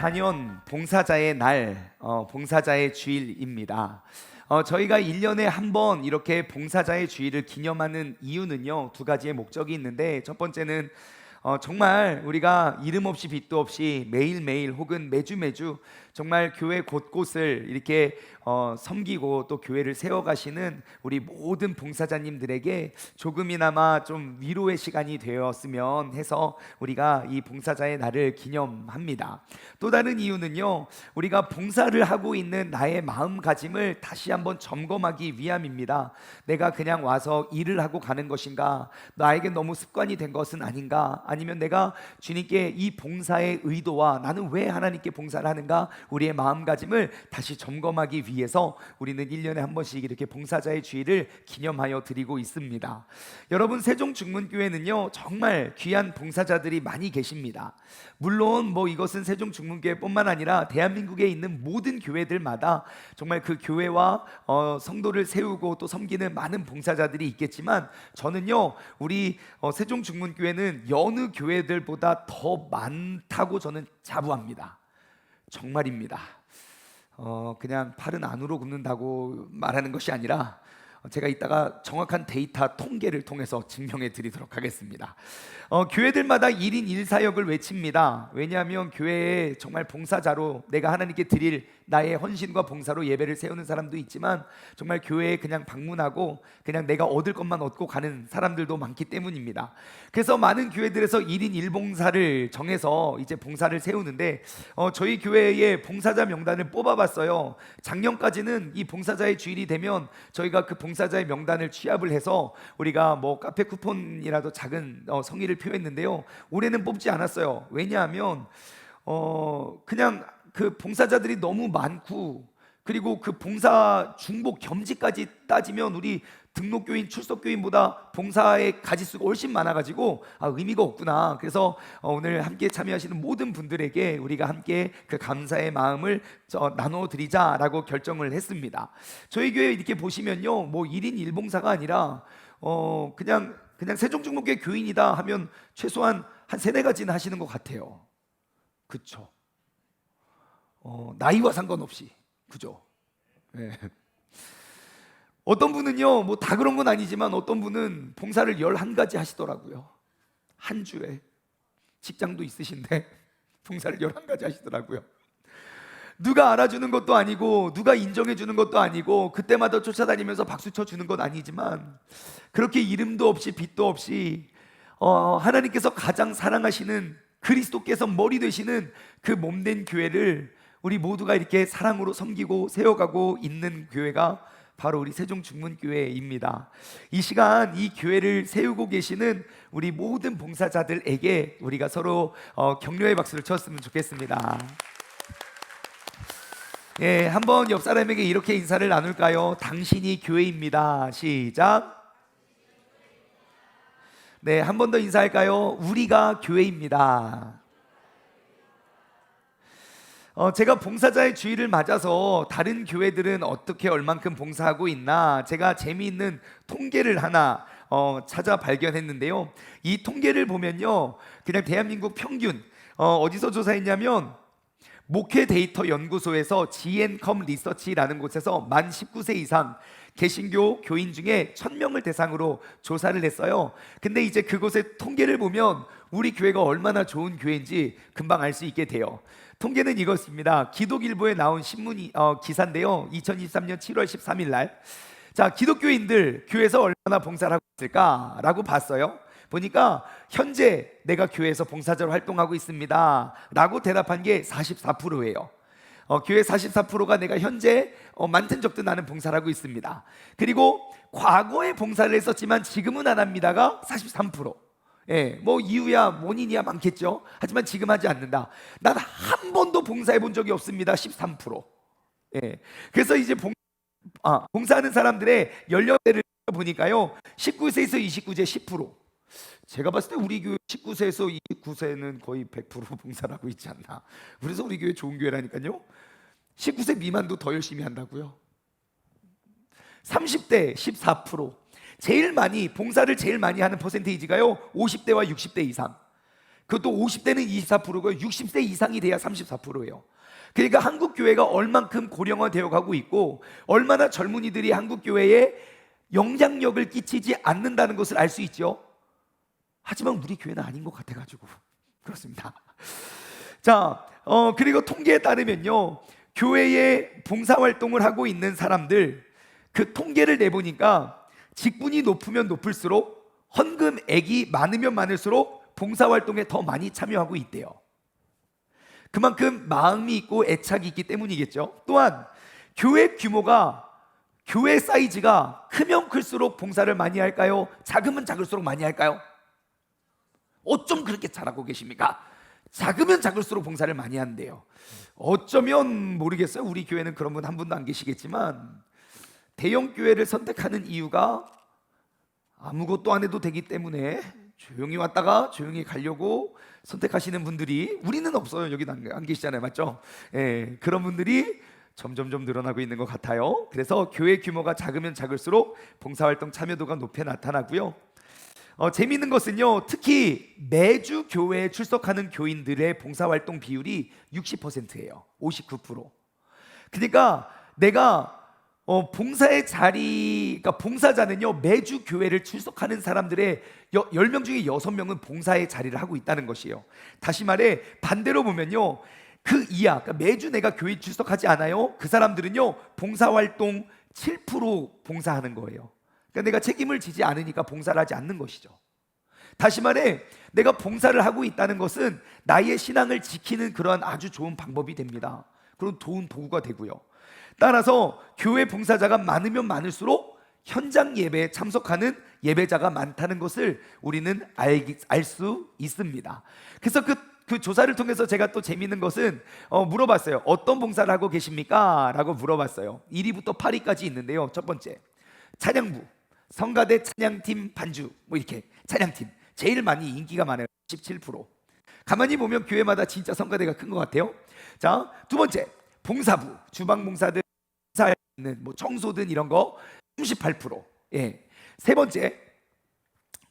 2024년 봉사자의 날, 봉사자의 주일입니다. 저희가 1년에 한 번 이렇게 봉사자의 주일을 기념하는 이유는요, 두 가지의 목적이 있는데, 첫 번째는 정말 우리가 이름 없이 빛도 없이 매일매일 혹은 매주 정말 교회 곳곳을 이렇게 섬기고 또 교회를 세워가시는 우리 모든 봉사자님들에게 조금이나마 좀 위로의 시간이 되었으면 해서 우리가 이 봉사자의 날을 기념합니다. 또 다른 이유는요, 우리가 봉사를 하고 있는 나의 마음가짐을 다시 한번 점검하기 위함입니다. 내가 그냥 와서 일을 하고 가는 것인가, 나에게 너무 습관이 된 것은 아닌가, 아니면 내가 주님께 이 봉사의 의도와 나는 왜 하나님께 봉사를 하는가, 우리의 마음가짐을 다시 점검하기 위해서 우리는 1년에 한 번씩 이렇게 봉사자의 주일을 기념하여 드리고 있습니다. 여러분, 세종중문교회는요 정말 귀한 봉사자들이 많이 계십니다. 물론 이것은 세종중문교회뿐만 아니라 대한민국에 있는 모든 교회들마다 정말 그 교회와 성도를 세우고 또 섬기는 많은 봉사자들이 있겠지만, 저는요 우리 세종중문교회는 여느 교회들보다 더 많다고 저는 자부합니다. 정말입니다. 그냥 팔은 안으로 굽는다고 말하는 것이 아니라 제가 이따가 정확한 데이터 통계를 통해서 증명해 드리도록 하겠습니다. 교회들마다 1인 1사역을 외칩니다. 왜냐하면 교회에 정말 봉사자로 내가 하나님께 드릴 나의 헌신과 봉사로 예배를 세우는 사람도 있지만, 정말 교회에 그냥 방문하고 그냥 내가 얻을 것만 얻고 가는 사람들도 많기 때문입니다. 그래서 많은 교회들에서 1인 1봉사를 정해서 이제 봉사를 세우는데, 저희 교회의 봉사자 명단을 뽑아봤어요. 작년까지는 이 봉사자의 주일이 되면 저희가 그 봉사자의 명단을 취합을 해서 우리가 카페 쿠폰이라도 작은 성의를 표했는데요, 올해는 뽑지 않았어요. 왜냐하면 그냥 그 봉사자들이 너무 많고, 그리고 그 봉사 중복 겸직까지 따지면 우리 등록교인 출석교인보다 봉사의 가지수가 훨씬 많아가지고 의미가 없구나. 그래서 오늘 함께 참여하시는 모든 분들에게 우리가 함께 그 감사의 마음을 나눠드리자라고 결정을 했습니다. 저희 교회 이렇게 보시면요, 1인 1봉사가 아니라 그냥 세종중문교회 교인이다 하면 최소한 한 3-4가지는 하시는 것 같아요. 그쵸? 나이와 상관없이, 그죠? 네. 어떤 분은요, 다 그런 건 아니지만 어떤 분은 봉사를 11가지 하시더라고요. 한 주에. 직장도 있으신데 봉사를 11가지 하시더라고요. 누가 알아주는 것도 아니고 누가 인정해 주는 것도 아니고 그때마다 쫓아다니면서 박수 쳐주는 건 아니지만, 그렇게 이름도 없이 빛도 없이 하나님께서 가장 사랑하시는 그리스도께서 머리 되시는 그 몸된 교회를 우리 모두가 이렇게 사랑으로 섬기고 세워가고 있는 교회가 바로 우리 세종중문교회입니다. 이 시간 이 교회를 세우고 계시는 우리 모든 봉사자들에게 우리가 서로 격려의 박수를 쳤으면 좋겠습니다. 예, 한번 옆 사람에게 이렇게 인사를 나눌까요? 당신이 교회입니다. 시작. 네, 한 번 더 인사할까요? 우리가 교회입니다. 제가 봉사자의 주일을 맞아서 다른 교회들은 어떻게 얼만큼 봉사하고 있나 제가 재미있는 통계를 하나 찾아 발견했는데요, 이 통계를 보면요, 그냥 대한민국 평균 어디서 조사했냐면 목회 데이터 연구소에서 GN컴 리서치라는 곳에서 만 19세 이상 개신교 교인 중에 1000명을 대상으로 조사를 했어요. 근데 이제 그곳의 통계를 보면 우리 교회가 얼마나 좋은 교회인지 금방 알 수 있게 돼요. 통계는 이것입니다. 기독일보에 나온 신문 기사인데요, 2023년 7월 13일 날, 자, 기독교인들 교회에서 얼마나 봉사를 하고 있을까라고 봤어요. 보니까 현재 내가 교회에서 봉사자로 활동하고 있습니다 라고 대답한 게 44%예요. 교회 44%가 내가 현재 많든 적든 나는 봉사를 하고 있습니다. 그리고 과거에 봉사를 했었지만 지금은 안 합니다가 43%. 예, 이유야 원인이야 많겠죠. 하지만 지금 하지 않는다. 난 한 번도 봉사해 본 적이 없습니다. 13%. 예, 그래서 이제 봉사하는 사람들의 연령대를 보니까요, 19세에서 29세 10%. 제가 봤을 때 우리 교회 19세에서 29세는 거의 100% 봉사를 하고 있지 않나. 그래서 우리 교회 좋은 교회라니까요. 19세 미만도 더 열심히 한다고요. 30대 14%. 봉사를 제일 많이 하는 퍼센테이지가요 50대와 60대 이상. 그것도 50대는 24%고요. 60세 이상이 돼야 34%예요. 그러니까 한국 교회가 얼만큼 고령화되어 가고 있고 얼마나 젊은이들이 한국 교회에 영향력을 끼치지 않는다는 것을 알 수 있죠. 하지만 우리 교회는 아닌 것 같아가지고 그렇습니다. 자, 그리고 통계에 따르면요, 교회에 봉사활동을 하고 있는 사람들 그 통계를 내보니까 직분이 높으면 높을수록 헌금액이 많으면 많을수록 봉사활동에 더 많이 참여하고 있대요. 그만큼 마음이 있고 애착이 있기 때문이겠죠. 또한 교회 규모가, 교회 사이즈가 크면 클수록 봉사를 많이 할까요? 작으면 작을수록 많이 할까요? 어쩜 그렇게 잘하고 계십니까? 작으면 작을수록 봉사를 많이 한대요. 어쩌면 모르겠어요. 우리 교회는 그런 분 한 분도 안 계시겠지만 대형 교회를 선택하는 이유가 아무것도 안 해도 되기 때문에 조용히 왔다가 조용히 가려고 선택하시는 분들이, 우리는 없어요. 여기 안 계시잖아요, 맞죠? 예, 그런 분들이 점점점 늘어나고 있는 것 같아요. 그래서 교회 규모가 작으면 작을수록 봉사활동 참여도가 높게 나타나고요. 재미있는 것은요, 특히 매주 교회에 출석하는 교인들의 봉사활동 비율이 60%예요. 59%. 그러니까 내가 봉사의 자리, 그러니까 봉사자는요, 매주 교회를 출석하는 사람들의 10명 중에 6명은 봉사의 자리를 하고 있다는 것이에요. 다시 말해 반대로 보면요, 그 이하, 그러니까 매주 내가 교회 출석하지 않아요, 그 사람들은요 봉사활동 7% 봉사하는 거예요. 그러니까 내가 책임을 지지 않으니까 봉사를 하지 않는 것이죠. 다시 말해 내가 봉사를 하고 있다는 것은 나의 신앙을 지키는 그러한 아주 좋은 방법이 됩니다. 그런 좋은 도구가 되고요. 따라서 교회 봉사자가 많으면 많을수록 현장 예배에 참석하는 예배자가 많다는 것을 우리는 알 수 있습니다. 그래서 그 조사를 통해서 제가 또 재미있는 것은 물어봤어요. 어떤 봉사를 하고 계십니까? 라고 물어봤어요. 1위부터 8위까지 있는데요. 첫 번째, 찬양부, 성가대 찬양팀 반주, 뭐 이렇게 찬양팀 제일 많이 인기가 많아요. 17%. 가만히 보면 교회마다 진짜 성가대가 큰 것 같아요. 자, 두 번째, 봉사부, 주방 봉사들, 봉사할 있는 뭐 청소든 이런 거 38%. 예. 세 번째,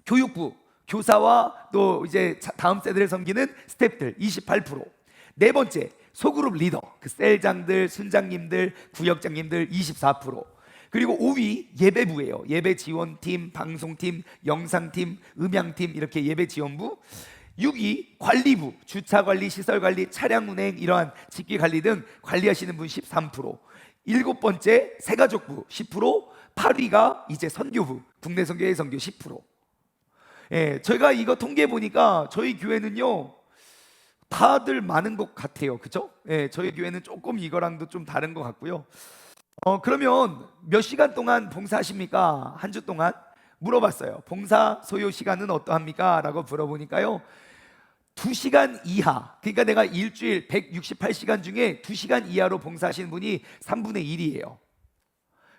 교육부, 교사와 또 이제 다음 세대를 섬기는 스태프들 28%. 네 번째, 소그룹 리더, 그 셀장들, 순장님들, 구역장님들 24%. 그리고 5위 예배부예요. 예배 지원팀, 방송팀, 영상팀, 음향팀, 이렇게 예배 지원부. 6위 관리부, 주차관리, 시설관리, 차량 운행, 이러한 집기관리 등 관리하시는 분 13%. 일곱 번째 새가족부 10%. 8위가 이제 선교부, 국내 선교회 선교 10%. 예, 저희가 이거 통계 보니까 저희 교회는요 다들 많은 것 같아요. 그죠? 예, 저희 교회는 조금 이거랑도 좀 다른 것 같고요. 그러면 몇 시간 동안 봉사하십니까? 한 주 동안 물어봤어요. 봉사 소요 시간은 어떠합니까? 라고 물어보니까요 2시간 이하, 그러니까 내가 일주일 168시간 중에 2시간 이하로 봉사하시는 분이 3분의 1이에요.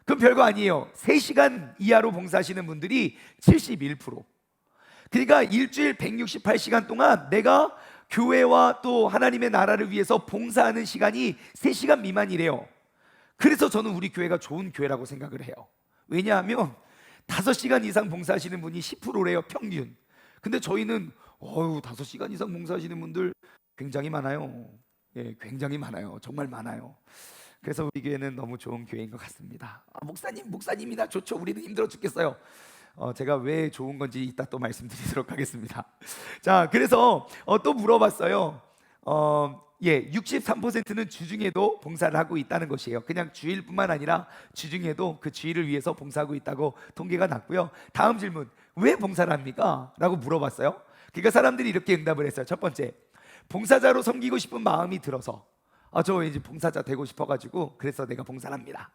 그럼 별거 아니에요. 3시간 이하로 봉사하시는 분들이 71%. 그러니까 일주일 168시간 동안 내가 교회와 또 하나님의 나라를 위해서 봉사하는 시간이 3시간 미만이래요. 그래서 저는 우리 교회가 좋은 교회라고 생각을 해요. 왜냐하면 5시간 이상 봉사하시는 분이 10%래요, 평균. 근데 저희는 5시간 이상 봉사하시는 분들 굉장히 많아요. 예, 굉장히 많아요. 정말 많아요. 그래서 우리 교회는 너무 좋은 교회인 것 같습니다. 목사님이나 좋죠. 우리는 힘들어 죽겠어요. 제가 왜 좋은 건지 이따 또 말씀드리도록 하겠습니다. 자, 그래서 또 물어봤어요. 63%는 주중에도 봉사를 하고 있다는 것이에요. 그냥 주일뿐만 아니라 주중에도 그 주일을 위해서 봉사하고 있다고 통계가 났고요. 다음 질문, 왜 봉사를 합니까? 라고 물어봤어요. 그러니까 사람들이 이렇게 응답을 했어요. 첫 번째, 봉사자로 섬기고 싶은 마음이 들어서 저 이제 봉사자 되고 싶어가지고 그래서 내가 봉사를 합니다.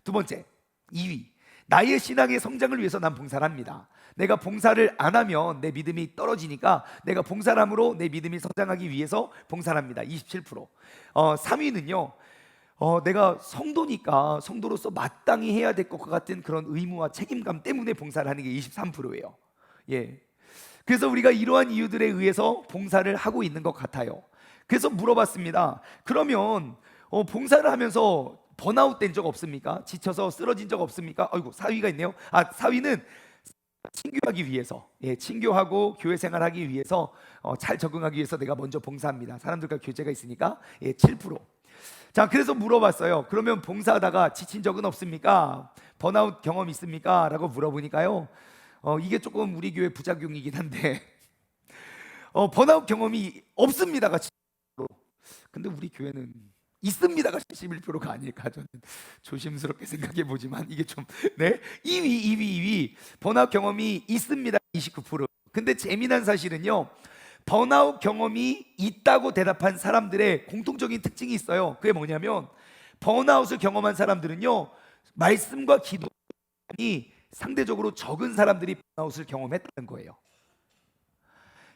두 번째, 2위, 나의 신앙의 성장을 위해서 난 봉사를 합니다. 내가 봉사를 안 하면 내 믿음이 떨어지니까 내가 봉사를 함으로 내 믿음이 성장하기 위해서 봉사를 합니다. 27%. 3위는요 내가 성도니까 성도로서 마땅히 해야 될 것 같은 그런 의무와 책임감 때문에 봉사를 하는 게 23%예요. 예. 그래서 우리가 이러한 이유들에 의해서 봉사를 하고 있는 것 같아요. 그래서 물어봤습니다. 그러면 봉사를 하면서 번아웃 된 적 없습니까? 지쳐서 쓰러진 적 없습니까? 아이고, 4위가 있네요. 4위는 친교하기 위해서, 친교하고 교회 생활하기 위해서 잘 적응하기 위해서 내가 먼저 봉사합니다. 사람들과 교제가 있으니까 7%. 자, 그래서 물어봤어요. 그러면 봉사하다가 지친 적은 없습니까? 번아웃 경험 있습니까? 라고 물어보니까요, 이게 조금 우리 교회 부작용이긴 한데 번아웃 경험이 없습니다가 70%. 근데 우리 교회는 있습니다가 71%가 아닐까, 저는 조심스럽게 생각해 보지만 이게 좀 2위 번아웃 경험이 있습니다 29%. 근데 재미난 사실은요, 번아웃 경험이 있다고 대답한 사람들의 공통적인 특징이 있어요. 그게 뭐냐면 번아웃을 경험한 사람들은요, 말씀과 기도이 상대적으로 적은 사람들이 번아웃을 경험했다는 거예요.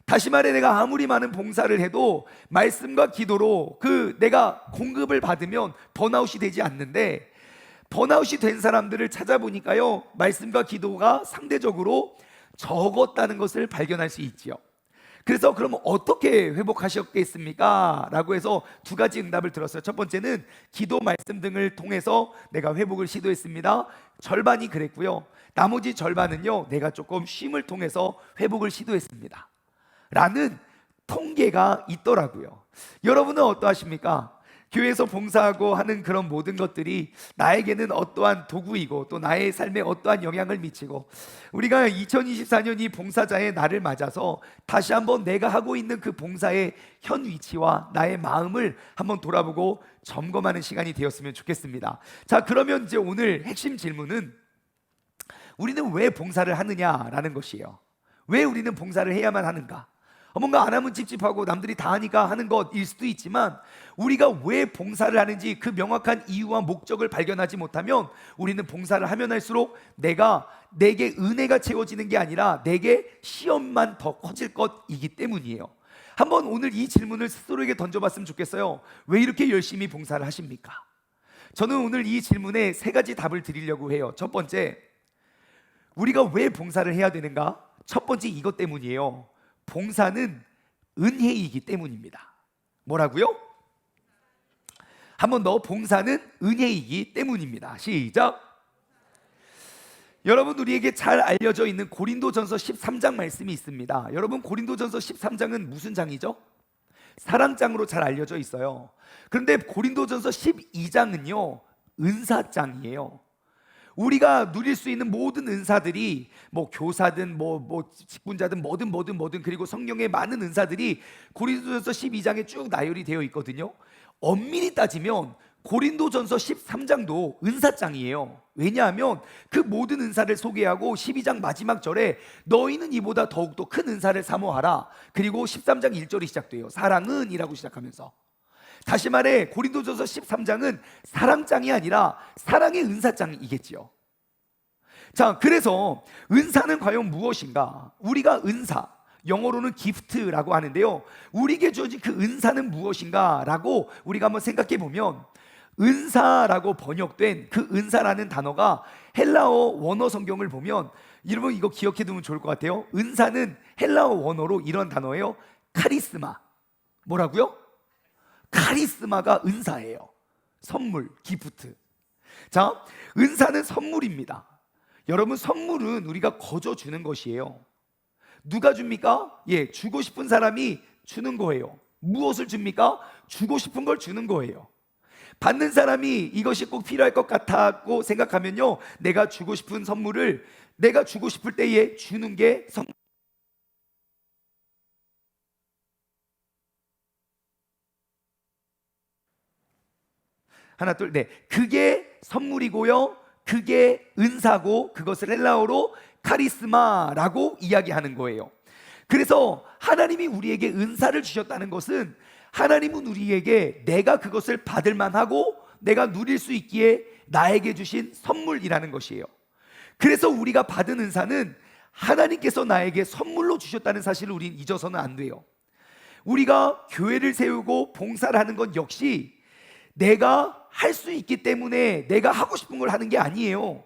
다시 말해, 내가 아무리 많은 봉사를 해도 말씀과 기도로 내가 공급을 받으면 번아웃이 되지 않는데, 번아웃이 된 사람들을 찾아보니까요, 말씀과 기도가 상대적으로 적었다는 것을 발견할 수 있지요. 그래서 그러면 어떻게 회복하셨겠습니까? 라고 해서 두 가지 응답을 들었어요. 첫 번째는 기도, 말씀 등을 통해서 내가 회복을 시도했습니다. 절반이 그랬고요, 나머지 절반은요, 내가 조금 쉼을 통해서 회복을 시도했습니다 라는 통계가 있더라고요. 여러분은 어떠하십니까? 교회에서 봉사하고 하는 그런 모든 것들이 나에게는 어떠한 도구이고 또 나의 삶에 어떠한 영향을 미치고, 우리가 2024년이 봉사자의 날을 맞아서 다시 한번 내가 하고 있는 그 봉사의 현 위치와 나의 마음을 한번 돌아보고 점검하는 시간이 되었으면 좋겠습니다. 자, 그러면 이제 오늘 핵심 질문은 우리는 왜 봉사를 하느냐라는 것이에요. 왜 우리는 봉사를 해야만 하는가? 뭔가 안 하면 찝찝하고 남들이 다 하니까 하는 것일 수도 있지만, 우리가 왜 봉사를 하는지 그 명확한 이유와 목적을 발견하지 못하면 우리는 봉사를 하면 할수록 내게 은혜가 채워지는 게 아니라 내게 시험만 더 커질 것이기 때문이에요. 한번 오늘 이 질문을 스스로에게 던져봤으면 좋겠어요. 왜 이렇게 열심히 봉사를 하십니까? 저는 오늘 이 질문에 세 가지 답을 드리려고 해요. 첫 번째, 우리가 왜 봉사를 해야 되는가? 첫 번째, 이것 때문이에요. 봉사는 은혜이기 때문입니다. 뭐라고요? 한 번 더, 봉사는 은혜이기 때문입니다. 시작. 여러분, 우리에게 잘 알려져 있는 고린도전서 13장 말씀이 있습니다. 여러분, 고린도전서 13장은 무슨 장이죠? 사랑장으로 잘 알려져 있어요. 그런데 고린도전서 12장은요 은사장이에요. 우리가 누릴 수 있는 모든 은사들이 교사든 직분자든 뭐든 그리고 성령의 많은 은사들이 고린도전서 12장에 쭉 나열이 되어 있거든요. 엄밀히 따지면 고린도전서 13장도 은사장이에요. 왜냐하면 그 모든 은사를 소개하고 12장 마지막 절에 너희는 이보다 더욱더 큰 은사를 사모하라, 그리고 13장 1절이 시작돼요. 사랑은 이라고 시작하면서. 다시 말해 고린도전서 13장은 사랑장이 아니라 사랑의 은사장이겠지요. 자, 그래서 은사는 과연 무엇인가? 우리가 은사, 영어로는 기프트라고 하는데요, 우리에게 주어진 그 은사는 무엇인가 라고 우리가 한번 생각해 보면, 은사라고 번역된 그 은사라는 단어가 헬라어 원어 성경을 보면, 여러분 이거 기억해 두면 좋을 것 같아요. 은사는 헬라어 원어로 이런 단어예요. 카리스마. 뭐라고요? 카리스마가 은사예요. 선물, 기프트. 자, 은사는 선물입니다. 여러분, 선물은 우리가 거저 주는 것이에요. 누가 줍니까? 주고 싶은 사람이 주는 거예요. 무엇을 줍니까? 주고 싶은 걸 주는 거예요. 받는 사람이 이것이 꼭 필요할 것 같다고 생각하면요, 내가 주고 싶은 선물을 내가 주고 싶을 때에 주는 게 선물. 하나 둘, 그게 선물이고요, 그게 은사고, 그것을 헬라어로 카리스마라고 이야기하는 거예요. 그래서 하나님이 우리에게 은사를 주셨다는 것은, 하나님은 우리에게 내가 그것을 받을 만하고 내가 누릴 수 있기에 나에게 주신 선물이라는 것이에요. 그래서 우리가 받은 은사는 하나님께서 나에게 선물로 주셨다는 사실을 우리는 잊어서는 안 돼요. 우리가 교회를 세우고 봉사를 하는 건 역시 내가 할 수 있기 때문에 내가 하고 싶은 걸 하는 게 아니에요.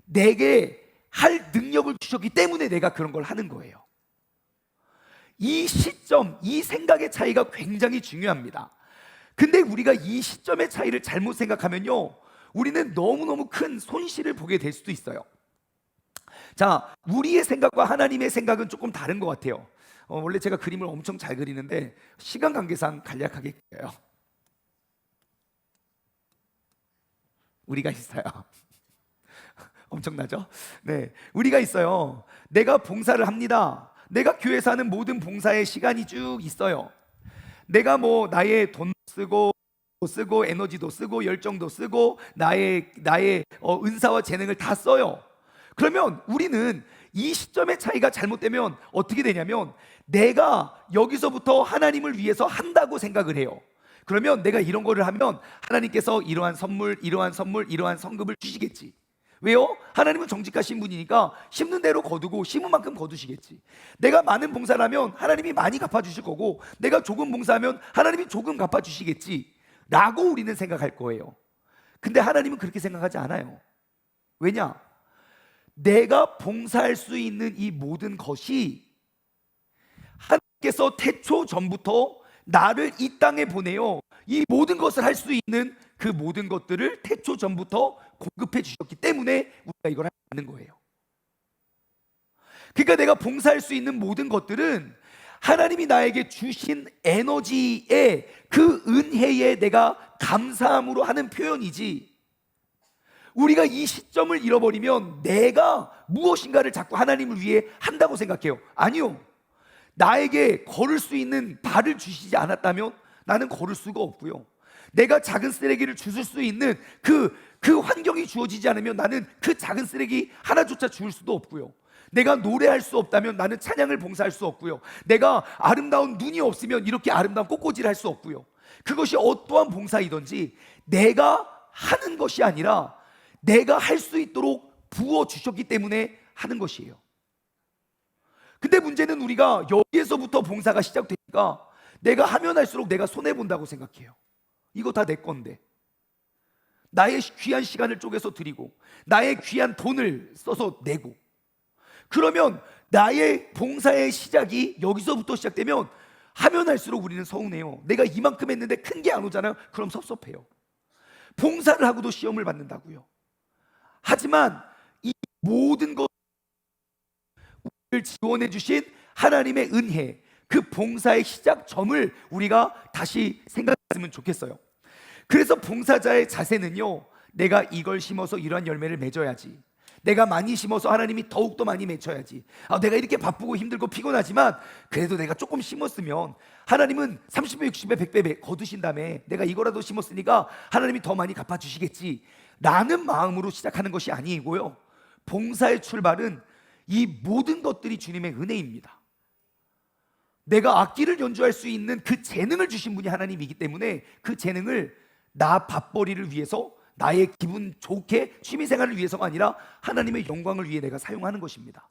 내게 할 능력을 주셨기 때문에 내가 그런 걸 하는 거예요. 이 시점, 이 생각의 차이가 굉장히 중요합니다. 근데 우리가 이 시점의 차이를 잘못 생각하면요, 우리는 너무너무 큰 손실을 보게 될 수도 있어요. 자, 우리의 생각과 하나님의 생각은 조금 다른 것 같아요. 원래 제가 그림을 엄청 잘 그리는데 시간 관계상 간략하게 그려요. 우리가 있어요. 엄청나죠? 네, 우리가 있어요. 내가 봉사를 합니다. 내가 교회에서 하는 모든 봉사의 시간이 쭉 있어요. 내가 뭐 나의 돈 쓰고 에너지도 쓰고 열정도 쓰고 나의 은사와 재능을 다 써요. 그러면 우리는 이 시점의 차이가 잘못되면 어떻게 되냐면 내가 여기서부터 하나님을 위해서 한다고 생각을 해요. 그러면 내가 이런 거를 하면 하나님께서 이러한 선물, 이러한 선물, 이러한 성급을 주시겠지. 왜요? 하나님은 정직하신 분이니까 심는 대로 거두고 심은 만큼 거두시겠지. 내가 많은 봉사를 하면 하나님이 많이 갚아주실 거고, 내가 조금 봉사하면 하나님이 조금 갚아주시겠지 라고 우리는 생각할 거예요. 근데 하나님은 그렇게 생각하지 않아요. 왜냐? 내가 봉사할 수 있는 이 모든 것이 하나님께서 태초 전부터 나를 이 땅에 보내요 이 모든 것을 할 수 있는 그 모든 것들을 태초 전부터 공급해 주셨기 때문에 우리가 이걸 하는 거예요. 그러니까 내가 봉사할 수 있는 모든 것들은 하나님이 나에게 주신 에너지의 그 은혜에 내가 감사함으로 하는 표현이지, 우리가 이 시점을 잃어버리면 내가 무엇인가를 자꾸 하나님을 위해 한다고 생각해요. 아니요. 나에게 걸을 수 있는 발을 주시지 않았다면 나는 걸을 수가 없고요. 내가 작은 쓰레기를 주울 수 있는 그 환경이 주어지지 않으면 나는 그 작은 쓰레기 하나조차 주울 수도 없고요. 내가 노래할 수 없다면 나는 찬양을 봉사할 수 없고요. 내가 아름다운 눈이 없으면 이렇게 아름다운 꽃꽂이를 할 수 없고요. 그것이 어떠한 봉사이든지 내가 하는 것이 아니라 내가 할 수 있도록 부어주셨기 때문에 하는 것이에요. 근데 문제는 우리가 여기에서부터 봉사가 시작되니까 내가 하면 할수록 내가 손해본다고 생각해요. 이거 다 내 건데, 나의 귀한 시간을 쪼개서 드리고 나의 귀한 돈을 써서 내고, 그러면 나의 봉사의 시작이 여기서부터 시작되면 하면 할수록 우리는 서운해요. 내가 이만큼 했는데 큰 게 안 오잖아요. 그럼 섭섭해요. 봉사를 하고도 시험을 받는다고요. 하지만 이 모든 것을 지원해 주신 하나님의 은혜, 그 봉사의 시작점을 우리가 다시 생각했으면 좋겠어요. 그래서 봉사자의 자세는요, 내가 이걸 심어서 이러한 열매를 맺어야지, 내가 많이 심어서 하나님이 더욱더 많이 맺혀야지, 내가 이렇게 바쁘고 힘들고 피곤하지만 그래도 내가 조금 심었으면 하나님은 30배, 60배, 100배 거두신 다음에 내가 이거라도 심었으니까 하나님이 더 많이 갚아주시겠지 라는 마음으로 시작하는 것이 아니고요, 봉사의 출발은 이 모든 것들이 주님의 은혜입니다. 내가 악기를 연주할 수 있는 그 재능을 주신 분이 하나님이기 때문에 그 재능을 나 밥벌이를 위해서, 나의 기분 좋게 취미생활을 위해서가 아니라 하나님의 영광을 위해 내가 사용하는 것입니다.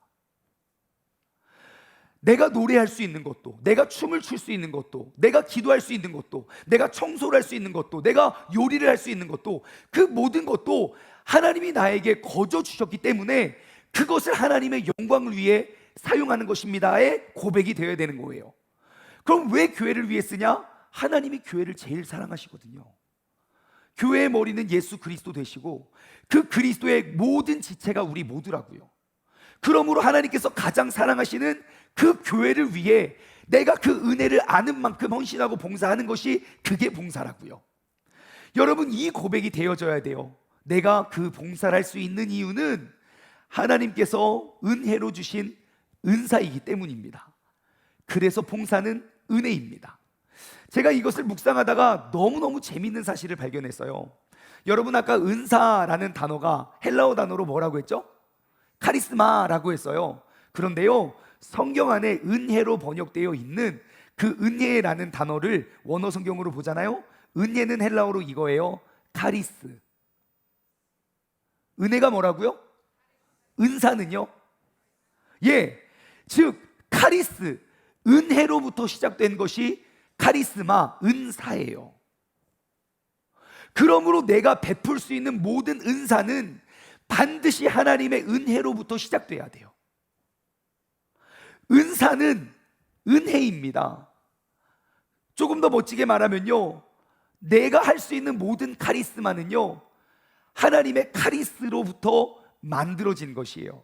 내가 노래할 수 있는 것도, 내가 춤을 출 수 있는 것도, 내가 기도할 수 있는 것도, 내가 청소를 할 수 있는 것도, 내가 요리를 할 수 있는 것도, 그 모든 것도 하나님이 나에게 거저 주셨기 때문에 그것을 하나님의 영광을 위해 사용하는 것입니다의 고백이 되어야 되는 거예요. 그럼 왜 교회를 위해 쓰냐? 하나님이 교회를 제일 사랑하시거든요. 교회의 머리는 예수 그리스도 되시고 그 그리스도의 모든 지체가 우리 모두라고요. 그러므로 하나님께서 가장 사랑하시는 그 교회를 위해 내가 그 은혜를 아는 만큼 헌신하고 봉사하는 것이 그게 봉사라고요. 여러분, 이 고백이 되어져야 돼요. 내가 그 봉사를 할 수 있는 이유는 하나님께서 은혜로 주신 은사이기 때문입니다. 그래서 봉사는 은혜입니다. 제가 이것을 묵상하다가 너무너무 재밌는 사실을 발견했어요. 여러분, 아까 은사라는 단어가 헬라어 단어로 뭐라고 했죠? 카리스마라고 했어요. 그런데요, 성경 안에 은혜로 번역되어 있는 그 은혜라는 단어를 원어 성경으로 보잖아요. 은혜는 헬라어로 이거예요. 카리스. 은혜가 뭐라고요? 은사는요? 예, 즉 카리스, 은혜로부터 시작된 것이 카리스마, 은사예요. 그러므로 내가 베풀 수 있는 모든 은사는 반드시 하나님의 은혜로부터 시작돼야 돼요. 은사는 은혜입니다. 조금 더 멋지게 말하면요, 내가 할 수 있는 모든 카리스마는요, 하나님의 카리스로부터 만들어진 것이에요.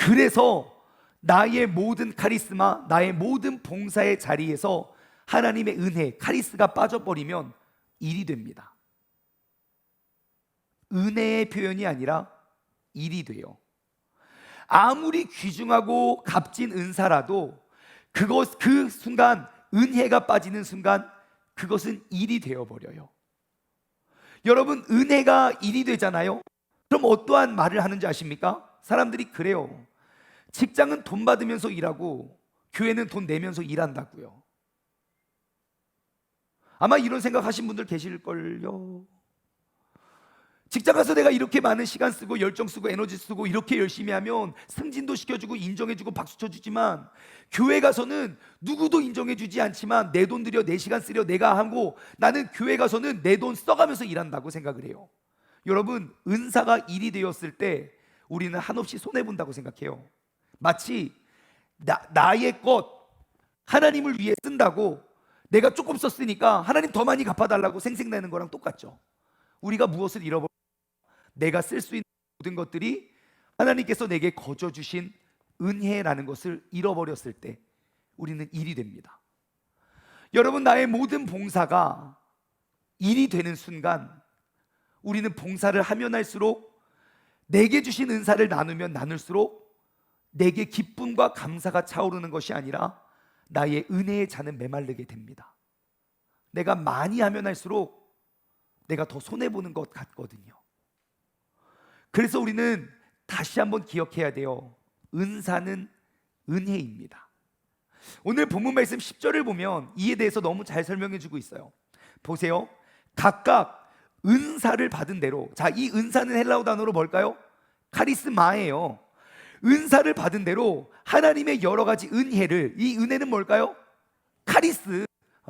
그래서 나의 모든 카리스마, 나의 모든 봉사의 자리에서 하나님의 은혜, 카리스가 빠져버리면 일이 됩니다. 은혜의 표현이 아니라 일이 돼요. 아무리 귀중하고 값진 은사라도 그 순간, 은혜가 빠지는 순간 그것은 일이 되어버려요. 여러분, 은혜가 일이 되잖아요. 그럼 어떠한 말을 하는지 아십니까? 사람들이 그래요. 직장은 돈 받으면서 일하고 교회는 돈 내면서 일한다고요. 아마 이런 생각하신 분들 계실걸요. 직장 가서 내가 이렇게 많은 시간 쓰고 열정 쓰고 에너지 쓰고 이렇게 열심히 하면 승진도 시켜주고 인정해주고 박수 쳐주지만, 교회 가서는 누구도 인정해주지 않지만 내 돈 들여 내 시간 쓰려 내가 하고, 나는 교회 가서는 내 돈 써가면서 일한다고 생각을 해요. 여러분, 은사가 일이 되었을 때 우리는 한없이 손해본다고 생각해요. 마치 나의 것 하나님을 위해 쓴다고 내가 조금 썼으니까 하나님 더 많이 갚아달라고 생색내는 거랑 똑같죠. 우리가 무엇을 잃어버려? 내가 쓸 수 있는 모든 것들이 하나님께서 내게 거저 주신 은혜라는 것을 잃어버렸을 때 우리는 일이 됩니다. 여러분, 나의 모든 봉사가 일이 되는 순간 우리는 봉사를 하면 할수록, 내게 주신 은사를 나누면 나눌수록 내게 기쁨과 감사가 차오르는 것이 아니라 나의 은혜의 잔은 메마르게 됩니다. 내가 많이 하면 할수록 내가 더 손해보는 것 같거든요. 그래서 우리는 다시 한번 기억해야 돼요. 은사는 은혜입니다. 오늘 본문 말씀 10절을 보면 이에 대해서 너무 잘 설명해 주고 있어요. 보세요. 각각 은사를 받은 대로, 자, 이 은사는 헬라어 단어로 뭘까요? 카리스마예요. 은사를 받은 대로 하나님의 여러 가지 은혜를, 이 은혜는 뭘까요? 카리스.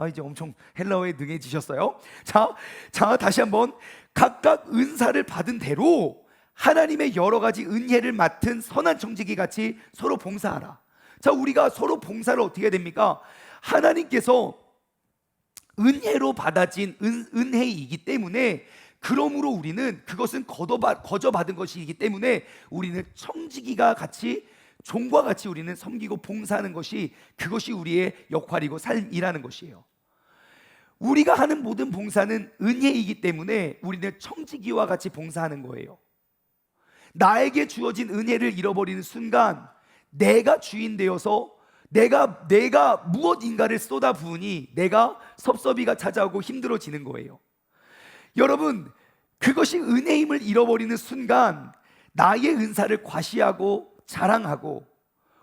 이제 엄청 헬라어에 능해지셨어요. 자, 다시 한번. 각각 은사를 받은 대로 하나님의 여러 가지 은혜를 맡은 선한 청지기 같이 서로 봉사하라. 자, 우리가 서로 봉사를 어떻게 해야 됩니까? 하나님께서 은혜로 받아진 은혜이기 때문에, 그러므로 우리는 그것은 거저 받은 것이기 때문에 우리는 청지기가 같이, 종과 같이 우리는 섬기고 봉사하는 것이, 그것이 우리의 역할이고 삶이라는 것이에요. 우리가 하는 모든 봉사는 은혜이기 때문에 우리는 청지기와 같이 봉사하는 거예요. 나에게 주어진 은혜를 잃어버리는 순간 내가 주인 되어서 내가 무엇인가를 쏟아부으니 내가 섭섭이가 찾아오고 힘들어지는 거예요. 여러분, 그것이 은혜임을 잃어버리는 순간 나의 은사를 과시하고 자랑하고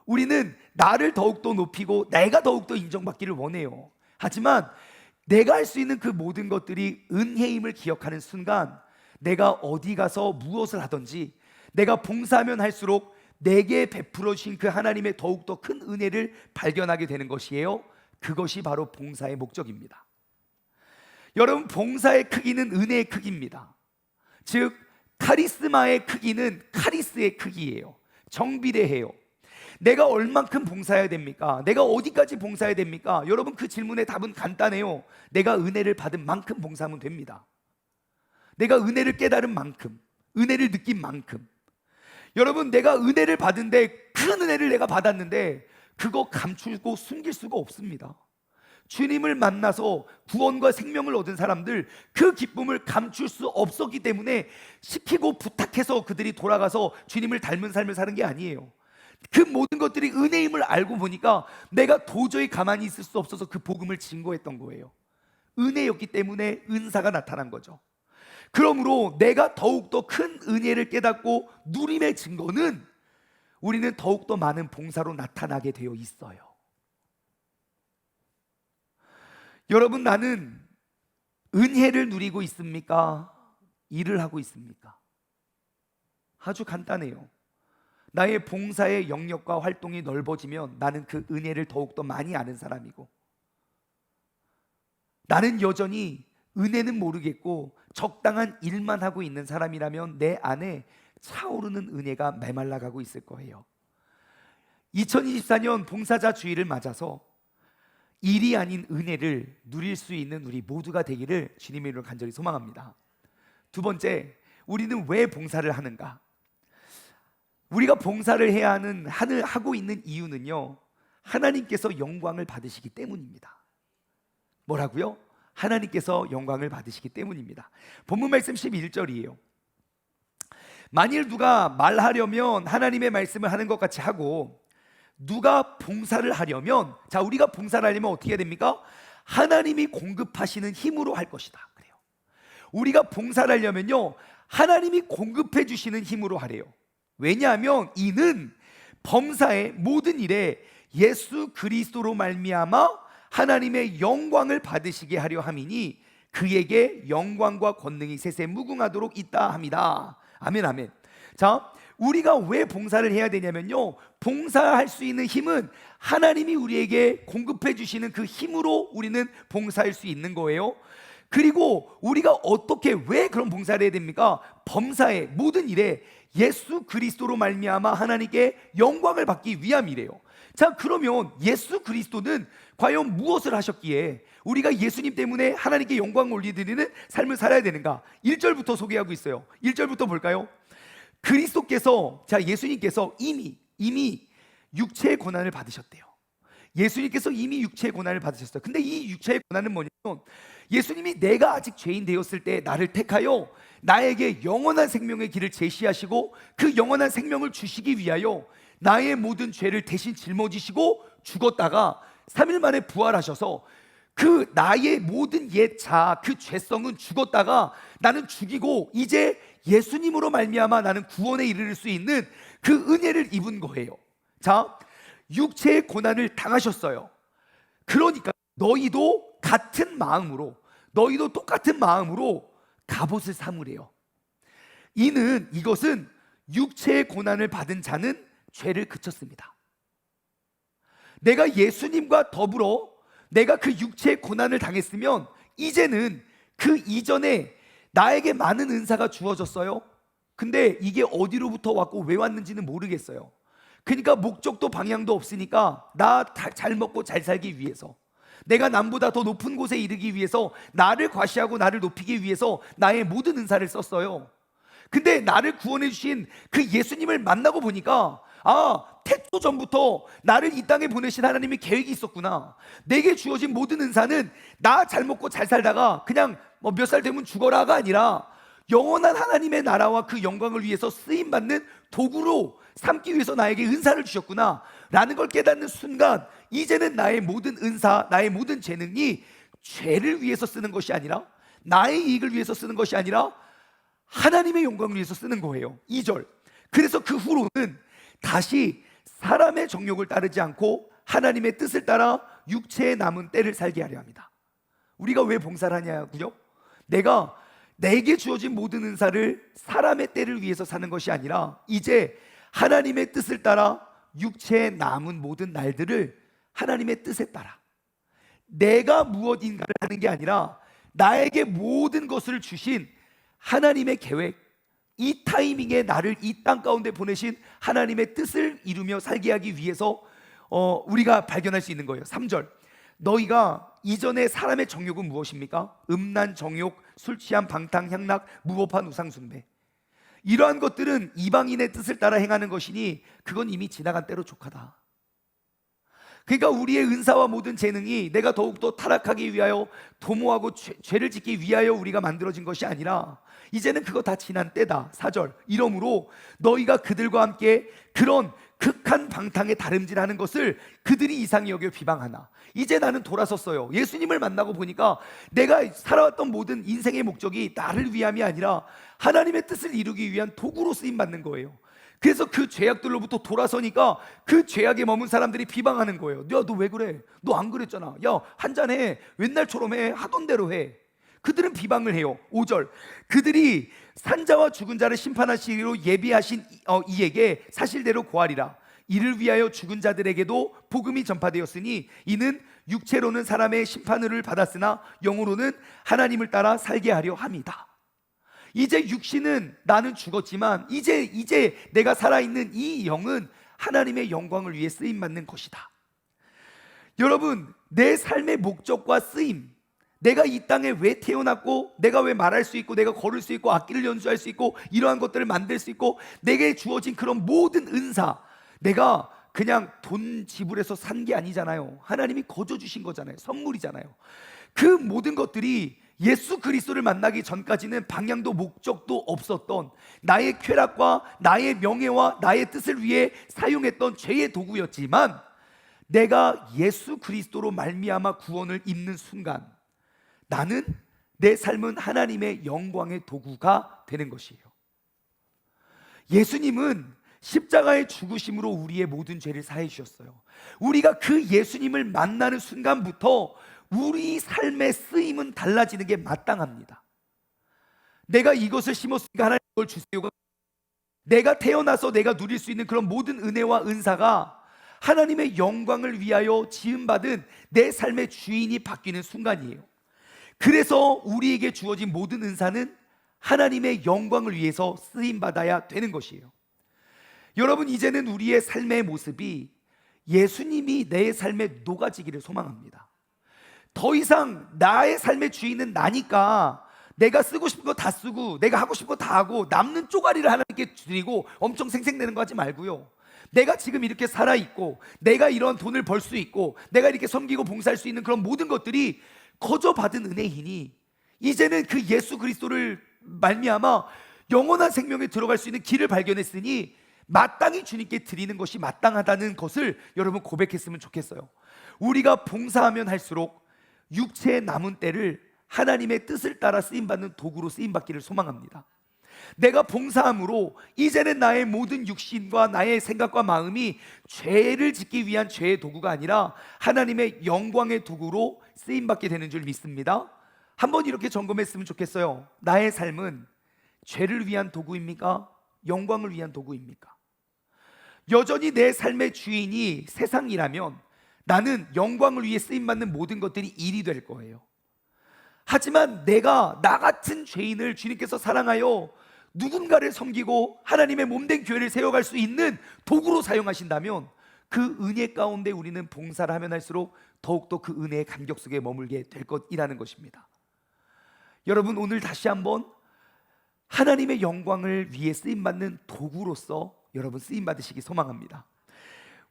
우리는 나를 더욱더 높이고 내가 더욱더 인정받기를 원해요. 하지만 내가 할 수 있는 그 모든 것들이 은혜임을 기억하는 순간 내가 어디 가서 무엇을 하든지 내가 봉사하면 할수록 내게 베풀어 주신 그 하나님의 더욱더 큰 은혜를 발견하게 되는 것이에요. 그것이 바로 봉사의 목적입니다. 여러분, 봉사의 크기는 은혜의 크기입니다. 즉 카리스마의 크기는 카리스의 크기예요. 정비례해요. 내가 얼만큼 봉사해야 됩니까? 내가 어디까지 봉사해야 됩니까? 여러분, 그 질문의 답은 간단해요. 내가 은혜를 받은 만큼 봉사하면 됩니다. 내가 은혜를 깨달은 만큼, 은혜를 느낀 만큼. 여러분, 내가 은혜를 받은데, 큰 은혜를 내가 받았는데 그거 감추고 숨길 수가 없습니다. 주님을 만나서 구원과 생명을 얻은 사람들, 그 기쁨을 감출 수 없었기 때문에 시키고 부탁해서 그들이 돌아가서 주님을 닮은 삶을 사는 게 아니에요. 그 모든 것들이 은혜임을 알고 보니까 내가 도저히 가만히 있을 수 없어서 그 복음을 증거했던 거예요. 은혜였기 때문에 은사가 나타난 거죠. 그러므로 내가 더욱더 큰 은혜를 깨닫고 누림의 증거는 우리는 더욱더 많은 봉사로 나타나게 되어 있어요. 여러분, 나는 은혜를 누리고 있습니까? 일을 하고 있습니까? 아주 간단해요. 나의 봉사의 영역과 활동이 넓어지면 나는 그 은혜를 더욱더 많이 아는 사람이고, 나는 여전히 은혜는 모르겠고 적당한 일만 하고 있는 사람이라면 내 안에 차오르는 은혜가 메말라가고 있을 거예요. 2024년 봉사자 주일을 맞아서 일이 아닌 은혜를 누릴 수 있는 우리 모두가 되기를 주님의 이름으로 간절히 소망합니다. 두 번째, 우리는 왜 봉사를 하는가? 우리가 봉사를 해야 하고 있는 이유는요, 하나님께서 영광을 받으시기 때문입니다. 뭐라고요? 하나님께서 영광을 받으시기 때문입니다. 본문 말씀 11절이에요. 만일 누가 말하려면 하나님의 말씀을 하는 것 같이 하고, 누가 봉사를 하려면, 자, 우리가 봉사를 하려면 어떻게 해야 됩니까? 하나님이 공급하시는 힘으로 할 것이다. 그래요. 우리가 봉사를 하려면요, 하나님이 공급해 주시는 힘으로 하래요. 왜냐하면 이는 범사의 모든 일에 예수 그리스도로 말미암아 하나님의 영광을 받으시게 하려 함이니 그에게 영광과 권능이 세세 무궁하도록 있다 함이다. 아멘, 아멘. 자, 우리가 왜 봉사를 해야 되냐면요, 봉사할 수 있는 힘은 하나님이 우리에게 공급해 주시는 그 힘으로 우리는 봉사할 수 있는 거예요. 그리고 우리가 어떻게, 왜 그런 봉사를 해야 됩니까? 범사의 모든 일에 예수 그리스도로 말미암아 하나님께 영광을 받기 위함이래요. 자, 그러면 예수 그리스도는 과연 무엇을 하셨기에 우리가 예수님 때문에 하나님께 영광을 올려드리는 삶을 살아야 되는가? 1절부터 소개하고 있어요. 1절부터 볼까요? 그리스도께서, 자, 예수님께서 이미 육체의 고난을 받으셨대요. 예수님께서 이미 육체의 고난을 받으셨어요. 근데 이 육체의 고난은 뭐냐면, 예수님이 내가 아직 죄인 되었을 때 나를 택하여 나에게 영원한 생명의 길을 제시하시고 그 영원한 생명을 주시기 위하여 나의 모든 죄를 대신 짊어지시고 죽었다가 3일 만에 부활하셔서 그 나의 모든 옛 자, 그 죄성은 죽었다가 나는 죽이고 이제 예수님으로 말미암아 나는 구원에 이르를 수 있는 그 은혜를 입은 거예요. 자, 육체의 고난을 당하셨어요. 그러니까 너희도 똑같은 마음으로 갑옷을 삼으래요. 이것은 육체의 고난을 받은 자는 죄를 그쳤습니다. 내가 예수님과 더불어 내가 그 육체의 고난을 당했으면 이제는 그 이전에 나에게 많은 은사가 주어졌어요. 근데 이게 어디로부터 왔고 왜 왔는지는 모르겠어요. 그러니까 목적도 방향도 없으니까 나 잘 먹고 잘 살기 위해서, 내가 남보다 더 높은 곳에 이르기 위해서, 나를 과시하고 나를 높이기 위해서 나의 모든 은사를 썼어요. 근데 나를 구원해 주신 그 예수님을 만나고 보니까, 아, 태초 전부터 나를 이 땅에 보내신 하나님의 계획이 있었구나. 내게 주어진 모든 은사는 나 잘 먹고 잘 살다가 그냥 몇 살 되면 죽어라가 아니라 영원한 하나님의 나라와 그 영광을 위해서 쓰임받는 도구로 삼기 위해서 나에게 은사를 주셨구나 라는 걸 깨닫는 순간, 이제는 나의 모든 은사, 나의 모든 재능이 죄를 위해서 쓰는 것이 아니라, 나의 이익을 위해서 쓰는 것이 아니라 하나님의 영광을 위해서 쓰는 거예요. 2절. 그래서 그 후로는 다시 사람의 정욕을 따르지 않고 하나님의 뜻을 따라 육체에 남은 때를 살게 하려 합니다. 우리가 왜 봉사를 하냐고요? 내게 주어진 모든 은사를 사람의 때를 위해서 사는 것이 아니라 이제 하나님의 뜻을 따라 육체에 남은 모든 날들을 하나님의 뜻에 따라, 내가 무엇인가를 하는 게 아니라 나에게 모든 것을 주신 하나님의 계획, 이 타이밍에 나를 이 땅 가운데 보내신 하나님의 뜻을 이루며 살게 하기 위해서 우리가 발견할 수 있는 거예요. 3절. 너희가 이전에 사람의 정욕은 무엇입니까? 음란, 정욕, 술 취함, 방탕, 향락, 무법한 우상 숭배. 이러한 것들은 이방인의 뜻을 따라 행하는 것이니 그건 이미 지나간 때로 족하다. 그러니까 우리의 은사와 모든 재능이 내가 더욱더 타락하기 위하여, 도모하고 죄를 짓기 위하여 우리가 만들어진 것이 아니라 이제는 그거 다 지난 때다. 4절. 이러므로 너희가 그들과 함께 그런 극한 방탕에 다름질하는 것을 그들이 이상히 여겨 비방하나. 이제 나는 돌아섰어요. 예수님을 만나고 보니까 내가 살아왔던 모든 인생의 목적이 나를 위함이 아니라 하나님의 뜻을 이루기 위한 도구로 쓰임받는 거예요. 그래서 그 죄악들로부터 돌아서니까 그 죄악에 머문 사람들이 비방하는 거예요. 야, 너 왜 그래? 너 안 그랬잖아. 야, 한잔해. 옛날처럼 해. 하던 대로 해. 그들은 비방을 해요. 5절. 그들이 산자와 죽은 자를 심판하시기로 예비하신 이에게 사실대로 고하리라. 이를 위하여 죽은 자들에게도 복음이 전파되었으니 이는 육체로는 사람의 심판을 받았으나 영으로는 하나님을 따라 살게 하려 함이다. 이제 육신은, 나는 죽었지만 이제 내가 살아있는 이 영은 하나님의 영광을 위해 쓰임받는 것이다. 여러분, 내 삶의 목적과 쓰임, 내가 이 땅에 왜 태어났고, 내가 왜 말할 수 있고, 내가 걸을 수 있고, 악기를 연주할 수 있고, 이러한 것들을 만들 수 있고, 내게 주어진 그런 모든 은사, 내가 그냥 돈 지불해서 산 게 아니잖아요. 하나님이 거저 주신 거잖아요. 선물이잖아요. 그 모든 것들이 예수 그리스도를 만나기 전까지는 방향도 목적도 없었던, 나의 쾌락과 나의 명예와 나의 뜻을 위해 사용했던 죄의 도구였지만, 내가 예수 그리스도로 말미암아 구원을 입는 순간, 나는, 내 삶은 하나님의 영광의 도구가 되는 것이에요. 예수님은 십자가의 죽으심으로 우리의 모든 죄를 사해 주셨어요. 우리가 그 예수님을 만나는 순간부터 우리 삶의 쓰임은 달라지는 게 마땅합니다. 내가 이것을 심었으니까 하나님 이걸 주세요가, 내가 태어나서 내가 누릴 수 있는 그런 모든 은혜와 은사가 하나님의 영광을 위하여 지음받은 내 삶의 주인이 바뀌는 순간이에요. 그래서 우리에게 주어진 모든 은사는 하나님의 영광을 위해서 쓰임받아야 되는 것이에요. 여러분, 이제는 우리의 삶의 모습이 예수님이 내 삶에 녹아지기를 소망합니다. 더 이상 나의 삶의 주인은 나니까 내가 쓰고 싶은 거 다 쓰고 내가 하고 싶은 거 다 하고 남는 쪼가리를 하나님께 드리고 엄청 생색내는 거 하지 말고요, 내가 지금 이렇게 살아있고, 내가 이런 돈을 벌 수 있고, 내가 이렇게 섬기고 봉사할 수 있는 그런 모든 것들이 거저 받은 은혜이니, 이제는 그 예수 그리스도를 말미암아 영원한 생명에 들어갈 수 있는 길을 발견했으니 마땅히 주님께 드리는 것이 마땅하다는 것을 여러분 고백했으면 좋겠어요. 우리가 봉사하면 할수록 육체의 남은 때를 하나님의 뜻을 따라 쓰임받는 도구로 쓰임받기를 소망합니다. 내가 봉사함으로 이제는 나의 모든 육신과 나의 생각과 마음이 죄를 짓기 위한 죄의 도구가 아니라 하나님의 영광의 도구로 쓰임받게 되는 줄 믿습니다. 한번 이렇게 점검했으면 좋겠어요. 나의 삶은 죄를 위한 도구입니까? 영광을 위한 도구입니까? 여전히 내 삶의 주인이 세상이라면 나는 영광을 위해 쓰임받는 모든 것들이 일이 될 거예요. 하지만 내가 나 같은 죄인을 주님께서 사랑하여 누군가를 섬기고 하나님의 몸된 교회를 세워갈 수 있는 도구로 사용하신다면, 그 은혜 가운데 우리는 봉사를 하면 할수록 더욱더 그 은혜의 감격 속에 머물게 될 것이라는 것입니다. 여러분, 오늘 다시 한번 하나님의 영광을 위해 쓰임받는 도구로서 여러분 쓰임받으시기 소망합니다.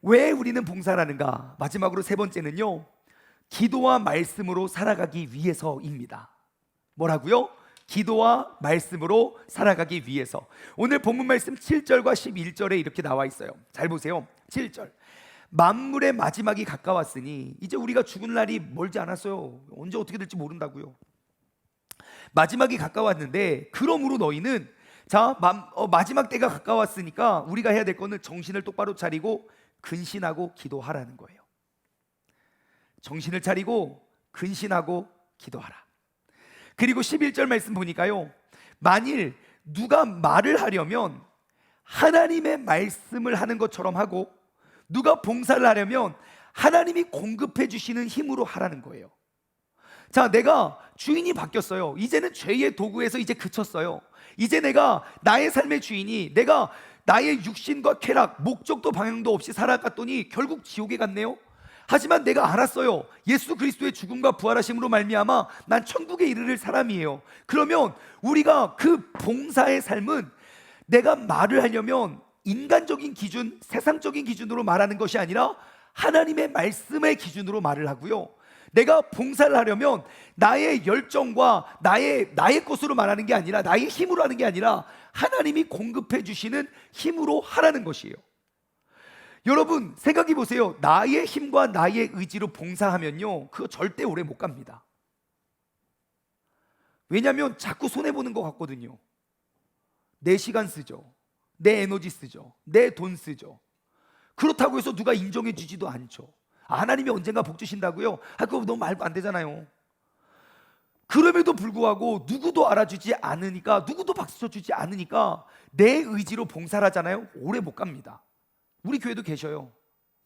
왜 우리는 봉사를 하는가? 마지막으로 세 번째는요, 기도와 말씀으로 살아가기 위해서입니다. 뭐라고요? 기도와 말씀으로 살아가기 위해서. 오늘 본문 말씀 7절과 11절에 이렇게 나와 있어요. 잘 보세요. 7절, 만물의 마지막이 가까웠으니, 이제 우리가 죽을 날이 멀지 않았어요. 언제 어떻게 될지 모른다고요. 마지막이 가까웠는데 그러므로 너희는, 마지막 때가 가까웠으니까 우리가 해야 될 거는 정신을 똑바로 차리고 근신하고 기도하라는 거예요. 정신을 차리고 근신하고 기도하라. 그리고 11절 말씀 보니까요, 만일 누가 말을 하려면 하나님의 말씀을 하는 것처럼 하고, 누가 봉사를 하려면 하나님이 공급해 주시는 힘으로 하라는 거예요. 자, 내가 주인이 바뀌었어요. 이제는 죄의 도구에서 이제 그쳤어요. 이제 내가 나의 삶의 주인이, 내가 나의 육신과 쾌락, 목적도 방향도 없이 살아갔더니 결국 지옥에 갔네요. 하지만 내가 알았어요. 예수 그리스도의 죽음과 부활하심으로 말미암아 난 천국에 이르를 사람이에요. 그러면 우리가 그 봉사의 삶은, 내가 말을 하려면 인간적인 기준, 세상적인 기준으로 말하는 것이 아니라 하나님의 말씀의 기준으로 말을 하고요, 내가 봉사를 하려면 나의 열정과 나의 것으로 말하는 게 아니라, 나의 힘으로 하는 게 아니라 하나님이 공급해 주시는 힘으로 하라는 것이에요. 여러분 생각해 보세요. 나의 힘과 나의 의지로 봉사하면요, 그거 절대 오래 못 갑니다. 왜냐하면 자꾸 손해보는 것 같거든요. 내 시간 쓰죠, 내 에너지 쓰죠, 내 돈 쓰죠. 그렇다고 해서 누가 인정해 주지도 않죠. 하나님이 언젠가 복 주신다고요? 그거 너무 말도 안 되잖아요. 그럼에도 불구하고 누구도 알아주지 않으니까, 누구도 박수 쳐주지 않으니까 내 의지로 봉사를 하잖아요. 오래 못 갑니다. 우리 교회도 계셔요.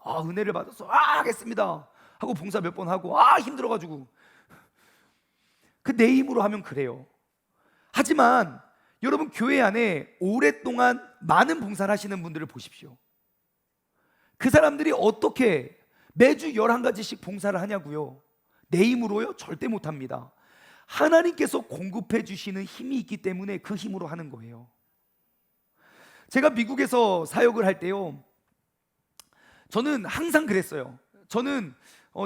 은혜를 받아서 하겠습니다 하고 봉사 몇 번 하고 힘들어가지고, 그 내 힘으로 하면 그래요. 하지만 여러분, 교회 안에 오랫동안 많은 봉사를 하시는 분들을 보십시오. 그 사람들이 어떻게 매주 11가지씩 봉사를 하냐고요. 내 힘으로요? 절대 못합니다. 하나님께서 공급해 주시는 힘이 있기 때문에 그 힘으로 하는 거예요. 제가 미국에서 사역을 할 때요, 저는 항상 그랬어요. 저는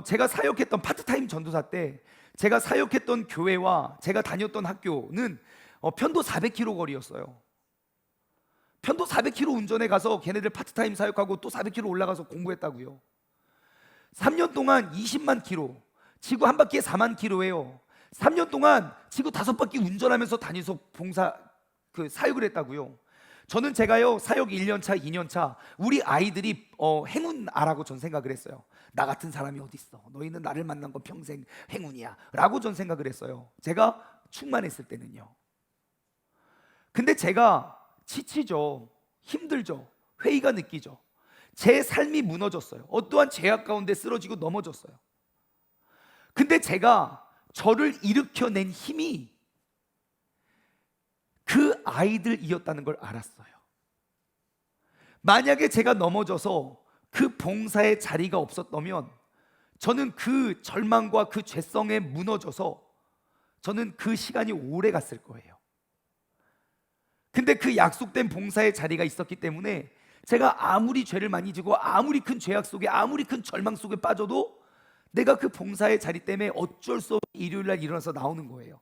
제가 사역했던 파트타임 전도사 때 제가 사역했던 교회와 제가 다녔던 학교는 편도 400km 거리였어요. 편도 400km 운전해 가서 걔네들 파트타임 사역하고 또 400km 올라가서 공부했다고요. 3년 동안 20만 킬로, 지구 한 바퀴에 4만 킬로예요. 3년 동안 지구 5바퀴 운전하면서 다니서 봉사 사역을 했다고요. 저는 제가요 사역 1년 차, 2년 차 우리 아이들이 행운아라고 전 생각을 했어요. 나 같은 사람이 어디 있어? 너희는 나를 만난 건 평생 행운이야 라고 전 생각을 했어요. 제가 충만했을 때는요. 근데 제가 지치죠. 힘들죠. 회의가 느끼죠. 제 삶이 무너졌어요. 어떠한 죄악 가운데 쓰러지고 넘어졌어요. 근데 제가 저를 일으켜낸 힘이 그 아이들이었다는 걸 알았어요. 만약에 제가 넘어져서 그 봉사의 자리가 없었다면 저는 그 절망과 그 죄성에 무너져서 저는 그 시간이 오래 갔을 거예요. 근데 그 약속된 봉사의 자리가 있었기 때문에 제가 아무리 죄를 많이 지고 아무리 큰 죄악 속에 아무리 큰 절망 속에 빠져도 내가 그 봉사의 자리 때문에 어쩔 수 없이 일요일날 일어나서 나오는 거예요.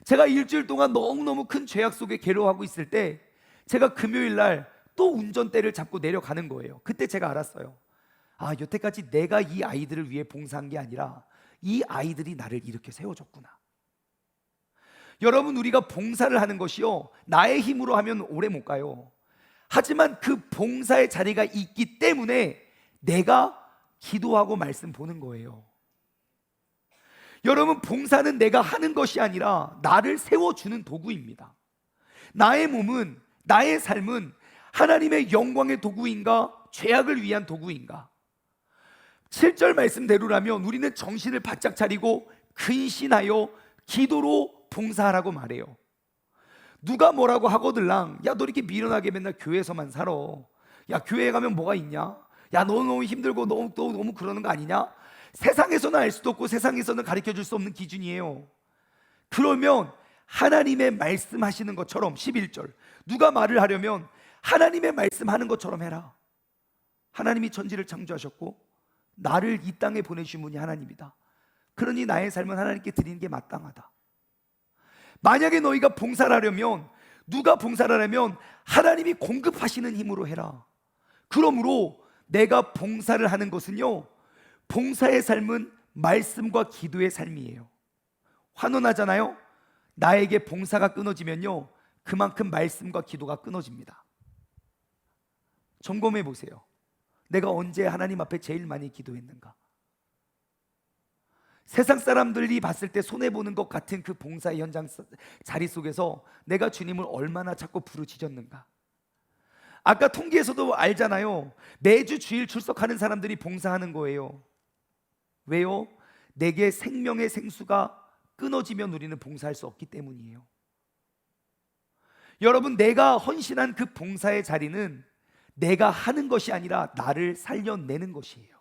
제가 일주일 동안 너무너무 큰 죄악 속에 괴로워하고 있을 때 제가 금요일날 또 운전대를 잡고 내려가는 거예요. 그때 제가 알았어요. 아, 여태까지 내가 이 아이들을 위해 봉사한 게 아니라 이 아이들이 나를 이렇게 세워줬구나. 여러분, 우리가 봉사를 하는 것이요, 나의 힘으로 하면 오래 못 가요. 하지만 그 봉사의 자리가 있기 때문에 내가 기도하고 말씀 보는 거예요. 여러분, 봉사는 내가 하는 것이 아니라 나를 세워주는 도구입니다. 나의 몸은, 나의 삶은 하나님의 영광의 도구인가, 죄악을 위한 도구인가? 7절 말씀대로라면 우리는 정신을 바짝 차리고 근신하여 기도로 봉사하라고 말해요. 누가 뭐라고 하거들랑, 야, 너 이렇게 미련하게 맨날 교회에서만 살아. 야, 교회에 가면 뭐가 있냐? 야, 너 너무 힘들고 너무 그러는 거 아니냐? 세상에서는 알 수도 없고 세상에서는 가르쳐 줄 수 없는 기준이에요. 그러면 하나님의 말씀하시는 것처럼 11절, 누가 말을 하려면 하나님의 말씀하는 것처럼 해라. 하나님이 천지를 창조하셨고 나를 이 땅에 보내주신 분이 하나님이다. 그러니 나의 삶은 하나님께 드리는 게 마땅하다. 만약에 너희가 봉사를 하려면, 누가 봉사를 하려면 하나님이 공급하시는 힘으로 해라. 그러므로 내가 봉사를 하는 것은요, 봉사의 삶은 말씀과 기도의 삶이에요. 환원하잖아요. 나에게 봉사가 끊어지면요, 그만큼 말씀과 기도가 끊어집니다. 점검해 보세요. 내가 언제 하나님 앞에 제일 많이 기도했는가? 세상 사람들이 봤을 때 손해보는 것 같은 그 봉사의 현장 자리 속에서 내가 주님을 얼마나 자꾸 부르짖었는가? 아까 통계에서도 알잖아요. 매주 주일 출석하는 사람들이 봉사하는 거예요. 왜요? 내게 생명의 생수가 끊어지면 우리는 봉사할 수 없기 때문이에요. 여러분, 내가 헌신한 그 봉사의 자리는 내가 하는 것이 아니라 나를 살려내는 것이에요.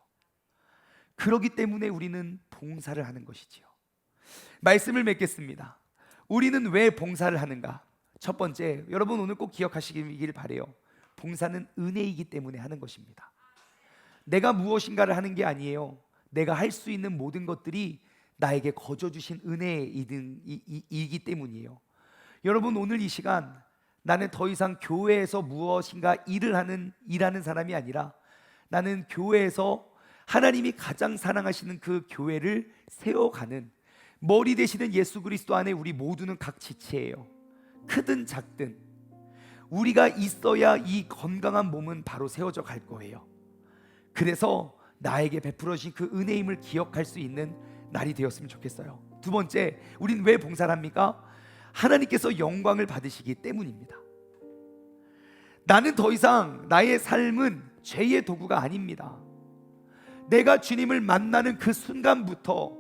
그렇기 때문에 우리는 봉사를 하는 것이지요. 말씀을 맺겠습니다. 우리는 왜 봉사를 하는가? 첫 번째, 여러분 오늘 꼭 기억하시길 바래요. 봉사는 은혜이기 때문에 하는 것입니다. 내가 무엇인가를 하는 게 아니에요. 내가 할 수 있는 모든 것들이 나에게 거저 주신 은혜이기 때문이에요. 여러분, 오늘 이 시간 나는 더 이상 교회에서 무엇인가 일하는 사람이 아니라 나는 교회에서 하나님이 가장 사랑하시는 그 교회를 세워가는 머리 되시는 예수 그리스도 안에 우리 모두는 각 지체예요. 크든 작든 우리가 있어야 이 건강한 몸은 바로 세워져 갈 거예요. 그래서 나에게 베풀어 주신 그 은혜임을 기억할 수 있는 날이 되었으면 좋겠어요. 두 번째, 우린 왜 봉사를 합니까? 하나님께서 영광을 받으시기 때문입니다. 나는 더 이상 나의 삶은 죄의 도구가 아닙니다. 내가 주님을 만나는 그 순간부터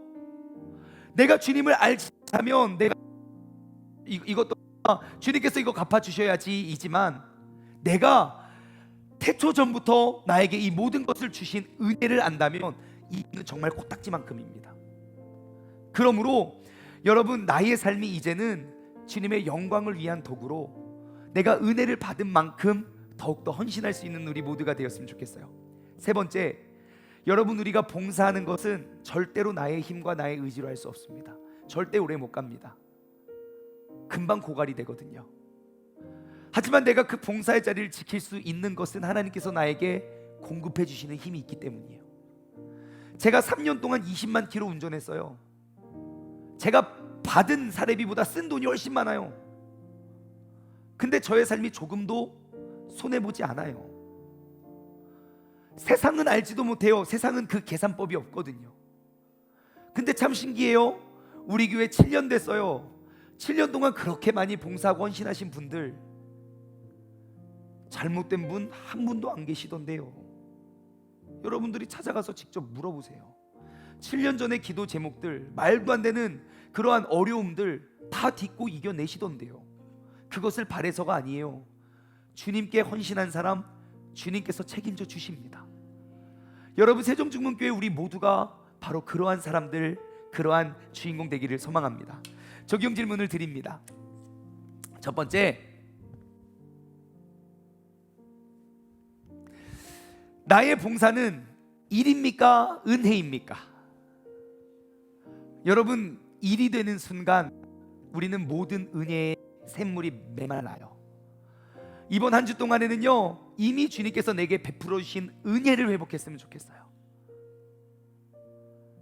내가 주님을 알면 내가 이것도 주님께서 이거 갚아주셔야지 이지만 내가 태초 전부터 나에게 이 모든 것을 주신 은혜를 안다면 이는 정말 코딱지만큼입니다. 그러므로 여러분, 나의 삶이 이제는 주님의 영광을 위한 도구로 내가 은혜를 받은 만큼 더욱더 헌신할 수 있는 우리 모두가 되었으면 좋겠어요. 세 번째, 여러분, 우리가 봉사하는 것은 절대로 나의 힘과 나의 의지로 할 수 없습니다. 절대 오래 못 갑니다. 금방 고갈이 되거든요. 하지만 내가 그 봉사의 자리를 지킬 수 있는 것은 하나님께서 나에게 공급해 주시는 힘이 있기 때문이에요. 제가 3년 동안 20만 킬로 운전했어요. 제가 받은 사례비보다 쓴 돈이 훨씬 많아요. 근데 저의 삶이 조금도 손해보지 않아요. 세상은 알지도 못해요. 세상은 그 계산법이 없거든요. 근데 참 신기해요. 우리 교회 7년 됐어요. 7년 동안 그렇게 많이 봉사하고 헌신하신 분들, 잘못된 분 한 분도 안 계시던데요. 여러분들이 찾아가서 직접 물어보세요. 7년 전의 기도 제목들, 말도 안 되는 그러한 어려움들 다 딛고 이겨내시던데요. 그것을 바래서가 아니에요. 주님께 헌신한 사람, 주님께서 책임져 주십니다. 여러분, 세종중문교회 우리 모두가 바로 그러한 사람들, 그러한 주인공 되기를 소망합니다. 적용 질문을 드립니다. 첫 번째, 나의 봉사는 일입니까? 은혜입니까? 여러분, 일이 되는 순간 우리는 모든 은혜의 샘물이 메말라요. 이번 한 주 동안에는요, 이미 주님께서 내게 베풀어 주신 은혜를 회복했으면 좋겠어요.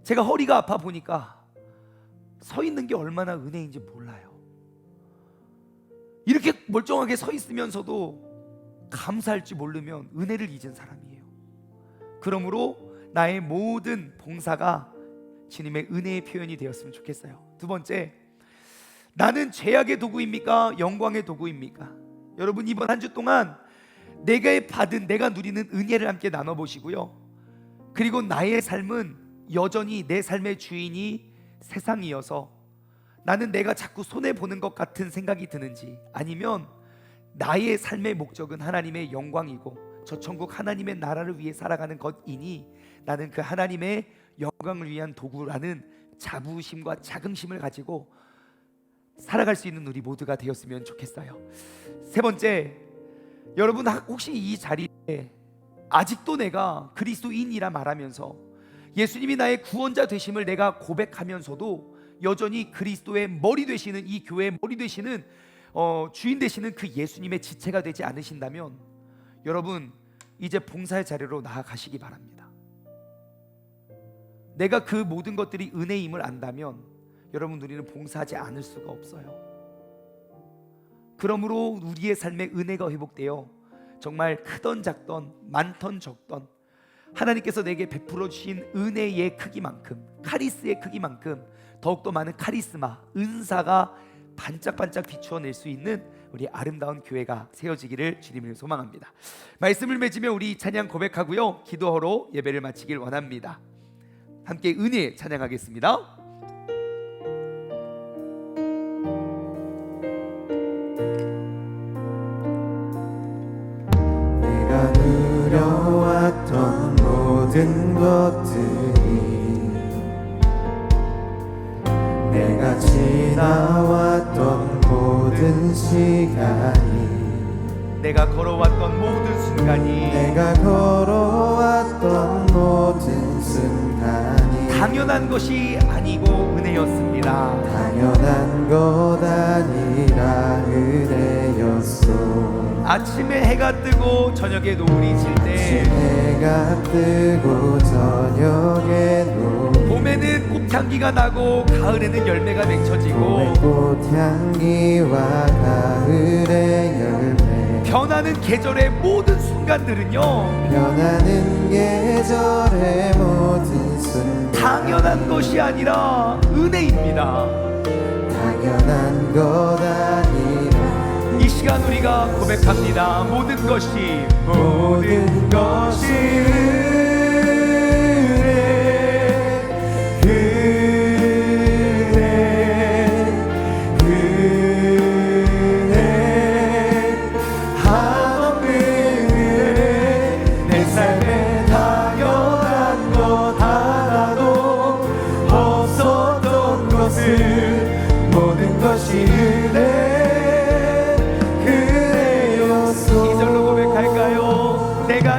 제가 허리가 아파 보니까 서 있는 게 얼마나 은혜인지 몰라요. 이렇게 멀쩡하게 서 있으면서도 감사할 줄 모르면 은혜를 잊은 사람이에요. 그러므로 나의 모든 봉사가 주님의 은혜의 표현이 되었으면 좋겠어요. 두 번째, 나는 죄악의 도구입니까? 영광의 도구입니까? 여러분, 이번 한 주 동안 내가 누리는 은혜를 함께 나눠보시고요. 그리고 나의 삶은 여전히 내 삶의 주인이 세상이어서 나는 내가 자꾸 손해보는 것 같은 생각이 드는지, 아니면 나의 삶의 목적은 하나님의 영광이고 저 천국 하나님의 나라를 위해 살아가는 것이니 나는 그 하나님의 영광을 위한 도구라는 자부심과 자긍심을 가지고 살아갈 수 있는 우리 모두가 되었으면 좋겠어요. 세 번째, 여러분, 혹시 이 자리에 아직도 내가 그리스도인이라 말하면서 예수님이 나의 구원자 되심을 내가 고백하면서도 여전히 그리스도의 머리 되시는, 이 교회의 머리 되시는 주인 되시는 그 예수님의 지체가 되지 않으신다면 여러분, 이제 봉사의 자리로 나아가시기 바랍니다. 내가 그 모든 것들이 은혜임을 안다면 여러분, 우리는 봉사하지 않을 수가 없어요. 그러므로 우리의 삶에 은혜가 회복되어 정말 크던 작던 많던 적던 하나님께서 내게 베풀어 주신 은혜의 크기만큼, 카리스의 크기만큼 더욱더 많은 카리스마, 은사가 반짝반짝 비추어낼 수 있는 우리 아름다운 교회가 세워지기를 주님을 소망합니다. 말씀을 맺으며 우리 찬양 고백하고요, 기도하러 예배를 마치길 원합니다. 함께 은혜 찬양하겠습니다. 내가 누려왔던 모든 것들이, 내가 지나왔던 모든 시간이, 내가 걸어왔던 모든 순간이, 내가 걸어왔던 모든 순간이 당연한 것이 아니고 은혜였습니다. 당연한 것 아니라 은혜였소. 아침에 해가 뜨고 저녁에 노을이 질 때, 해가 뜨고 저녁에 노을, 봄에는 꽃향기가 나고 가을에는 열매가 맺혀지고, 꽃향기와 가을의 열매, 변하는 계절의 모든 순간들은요, 변하는 계절의 모든 순간 당연한 것이 아니라 은혜입니다. 당연한 것 아니라. 이 시간 우리가 고백합니다. 모든 것이 내 삶에 당연한 것 하나도 없었던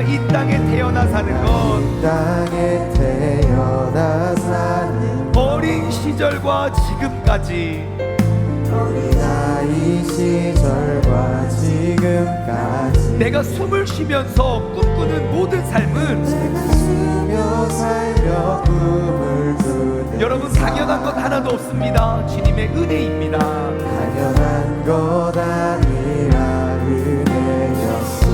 이 땅에 태어나 사는 것, 땅에 태어나 사는 어린 시절과 지금까지 어린아이 시절과 지금까지 내가 숨을 쉬면서 꿈꾸는 모든 삶은 쓰며 살며 꿈을 꾸는 여러분 당연한 것 하나도 없습니다. 주님의 은혜입니다. 당연한 것 아니라 은혜였소.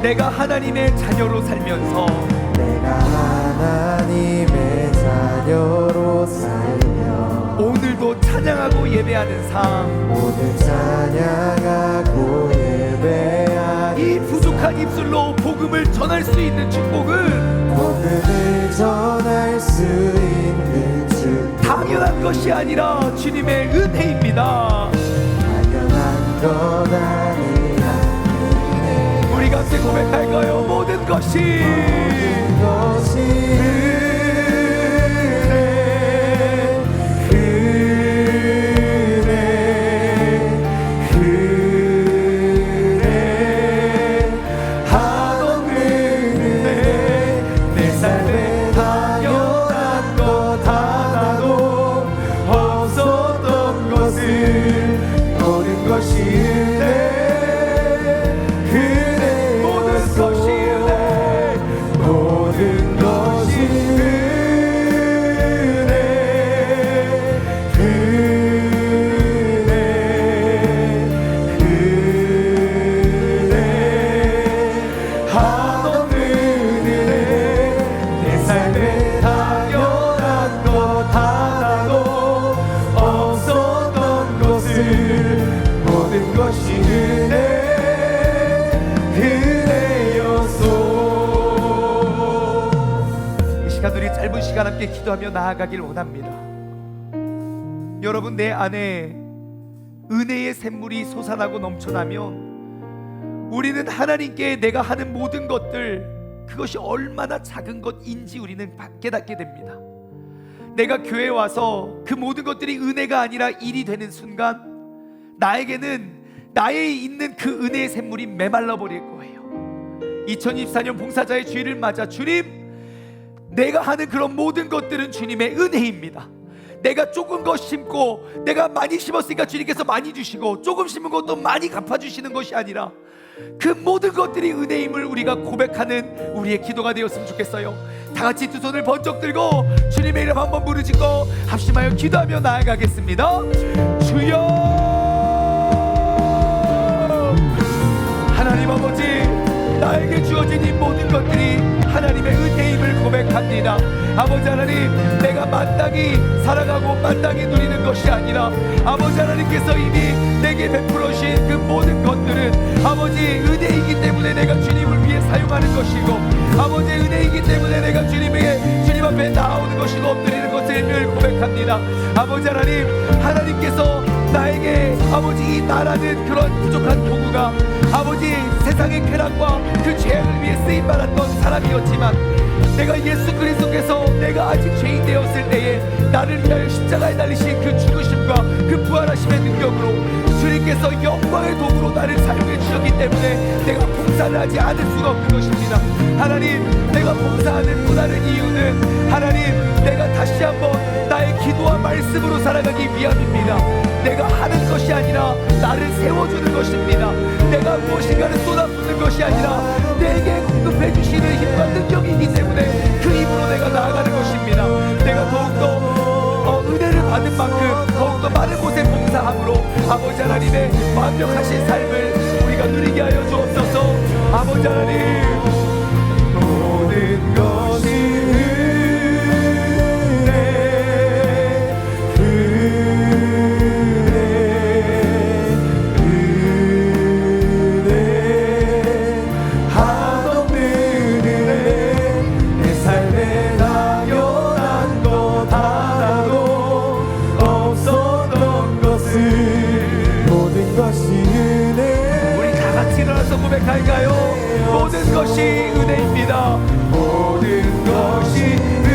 내가 하나님의 자녀로 살면서 내가 하나님의 자녀로 살며 오늘도 찬양하고 예배하는 삶, 오늘 찬양하고 예배하니 이 부족한 입술로 복음을 전할 수 있는 축복은 복음을 전할 수 있는 주 당연한 것이 아니라 주님의 은혜입니다. 당연한 것 아니라 우리 같이 고백할까요? 모든 것이 내 삶에 당연한 것 하나도 없었던 것을 모든 것이 은혜 모든 것이 은혜 모든 것이 한없는 은혜 내 삶에 당연한 것 하나도 없었던 것을 모든 것이 은혜였소. 이 시간 우리 짧은 시간 함께 기도하며 나아가길 원합니다. 여러분 내 안에 은혜의 샘물이 솟아나고 넘쳐나면 우리는 하나님께 내가 하는 모든 것들 그것이 얼마나 작은 것인지 우리는 깨닫게 됩니다. 내가 교회에 와서 그 모든 것들이 은혜가 아니라 일이 되는 순간 나에게는 나에 있는 그 은혜의 샘물이 메말라 버릴 거예요. 2024년 봉사자의 주일을 맞아 주님, 내가 하는 그런 모든 것들은 주님의 은혜입니다. 내가 조금 것 심고 내가 많이 심었으니까 주님께서 많이 주시고 조금 심은 것도 많이 갚아주시는 것이 아니라 그 모든 것들이 은혜임을 우리가 고백하는 우리의 기도가 되었으면 좋겠어요. 다같이 두 손을 번쩍 들고 주님의 이름 한번 부르짖고 합심하여 기도하며 나아가겠습니다. 주여, 하나님 아버지, 나에게 주어진 이 모든 것들이 하나님의 은혜임을 고백합니다. 아버지 하나님, 내가 마땅히 살아가고 마땅히 누리는 것이 아니라 아버지 하나님께서 이미 내게 베풀어 주신 그 모든 것들은 아버지 은혜이기 때문에 내가 주님을 위해 사용하는 것이고 아버지 은혜이기 때문에 내가 주님 앞에 나오는 것이고 엎드리는 것을 고백합니다. 아버지 하나님, 하나님께서 나에게 아버지 이 나라는 그런 부족한 도구가 아버지 세상의 쾌락과 그 죄악을 위해 쓰임받았던 사람이었지만 내가 예수 그리스도께서 내가 아직 죄인 되었을 때에 나를 위하여 십자가에 달리신 그 죽으심과 그 부활하심의 능력으로 주님께서 영광의 도구로 나를 사용해 주셨기 때문에 내가 봉사를 하지 않을 수가 없는 것입니다. 하나님, 내가 봉사하는 또 다른 이유는 하나님, 내가 다시 한번 나의 기도와 말씀으로 살아가기 위함입니다. 내가 하는 것이 아니라 나를 세워주는 것입니다. 내가 무엇인가를 쏟아붓는 것이 아니라 내게 공급해 주시는 힘과 능력이기 때문에 그 힘으로 내가 나아가는 것입니다. 내가 더욱더 은혜를 받은 만큼 더욱더 많은 곳에 봉사함으로 아버지 하나님의 완벽하신 삶을 우리가 누리게 하여 주옵소서. 아버지 하나님, 모든 것이 고백할까요? 모든 것이 은혜입니다. 모든 것이 은혜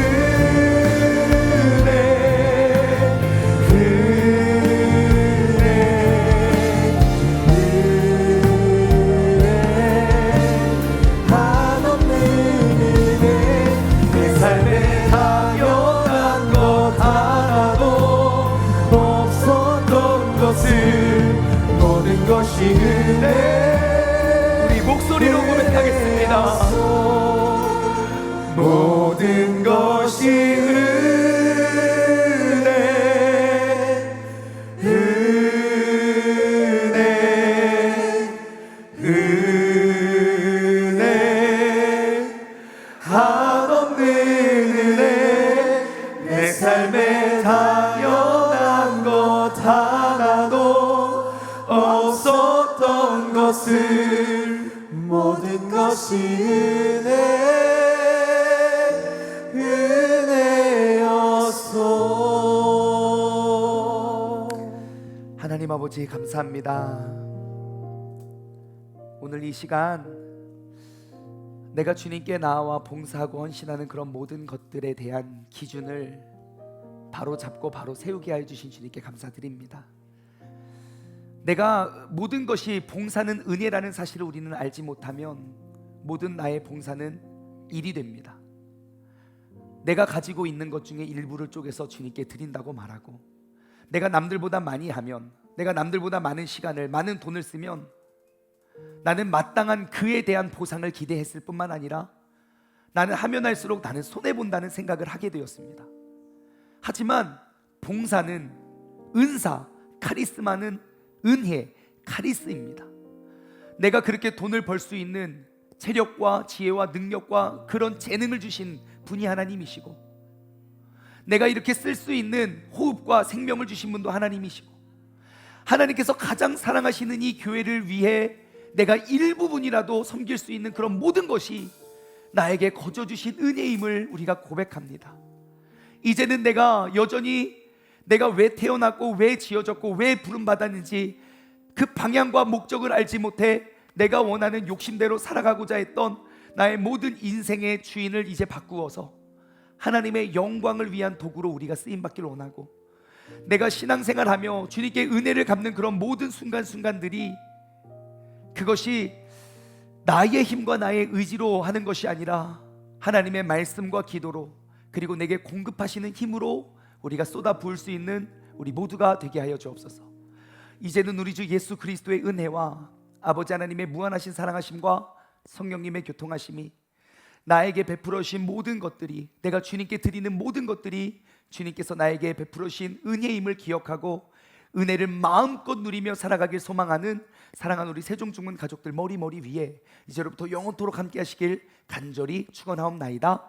한없는 감사합니다. 모든 것이 은혜 한없는 은혜 내 삶에 당연한 것 하나도 없었던 것을 모든 것이 은혜였소. 하나님 아버지 감사합니다. 오늘 이 시간 내가 주님께 나와 봉사하고 헌신하는 그런 모든 것들에 대한 기준을 바로 잡고 바로 세우게 하여 주신 주님께 감사드립니다. 내가 모든 것이 봉사는 은혜라는 사실을 우리는 알지 못하면 모든 나의 봉사는 일이 됩니다. 내가 가지고 있는 것 중에 일부를 쪼개서 주님께 드린다고 말하고, 내가 남들보다 많이 하면, 내가 남들보다 많은 시간을, 많은 돈을 쓰면 나는 마땅한 그에 대한 보상을 기대했을 뿐만 아니라 나는 하면 할수록 나는 손해본다는 생각을 하게 되었습니다. 하지만 봉사는 은사, 카리스마는 은혜, 카리스입니다. 내가 그렇게 돈을 벌 수 있는 체력과 지혜와 능력과 그런 재능을 주신 분이 하나님이시고, 내가 이렇게 쓸 수 있는 호흡과 생명을 주신 분도 하나님이시고, 하나님께서 가장 사랑하시는 이 교회를 위해 내가 일부분이라도 섬길 수 있는 그런 모든 것이 나에게 거저 주신 은혜임을 우리가 고백합니다. 이제는 내가 여전히 내가 왜 태어났고 왜 지어졌고 왜 부름받았는지 그 방향과 목적을 알지 못해 내가 원하는 욕심대로 살아가고자 했던 나의 모든 인생의 주인을 이제 바꾸어서 하나님의 영광을 위한 도구로 우리가 쓰임받기를 원하고, 내가 신앙생활하며 주님께 은혜를 갚는 그런 모든 순간순간들이 그것이 나의 힘과 나의 의지로 하는 것이 아니라 하나님의 말씀과 기도로, 그리고 내게 공급하시는 힘으로 우리가 쏟아 부을 수 있는 우리 모두가 되게 하여 주옵소서. 이제는 우리 주 예수 그리스도의 은혜와 아버지 하나님의 무한하신 사랑하심과 성령님의 교통하심이 나에게 베풀어 주신 모든 것들이, 내가 주님께 드리는 모든 것들이 주님께서 나에게 베풀어 주신 은혜임을 기억하고 은혜를 마음껏 누리며 살아가길 소망하는 사랑하는 우리 세종중문 가족들 머리 위에 이제로부터 영원토록 함께 하시길 간절히 축원하옵나이다.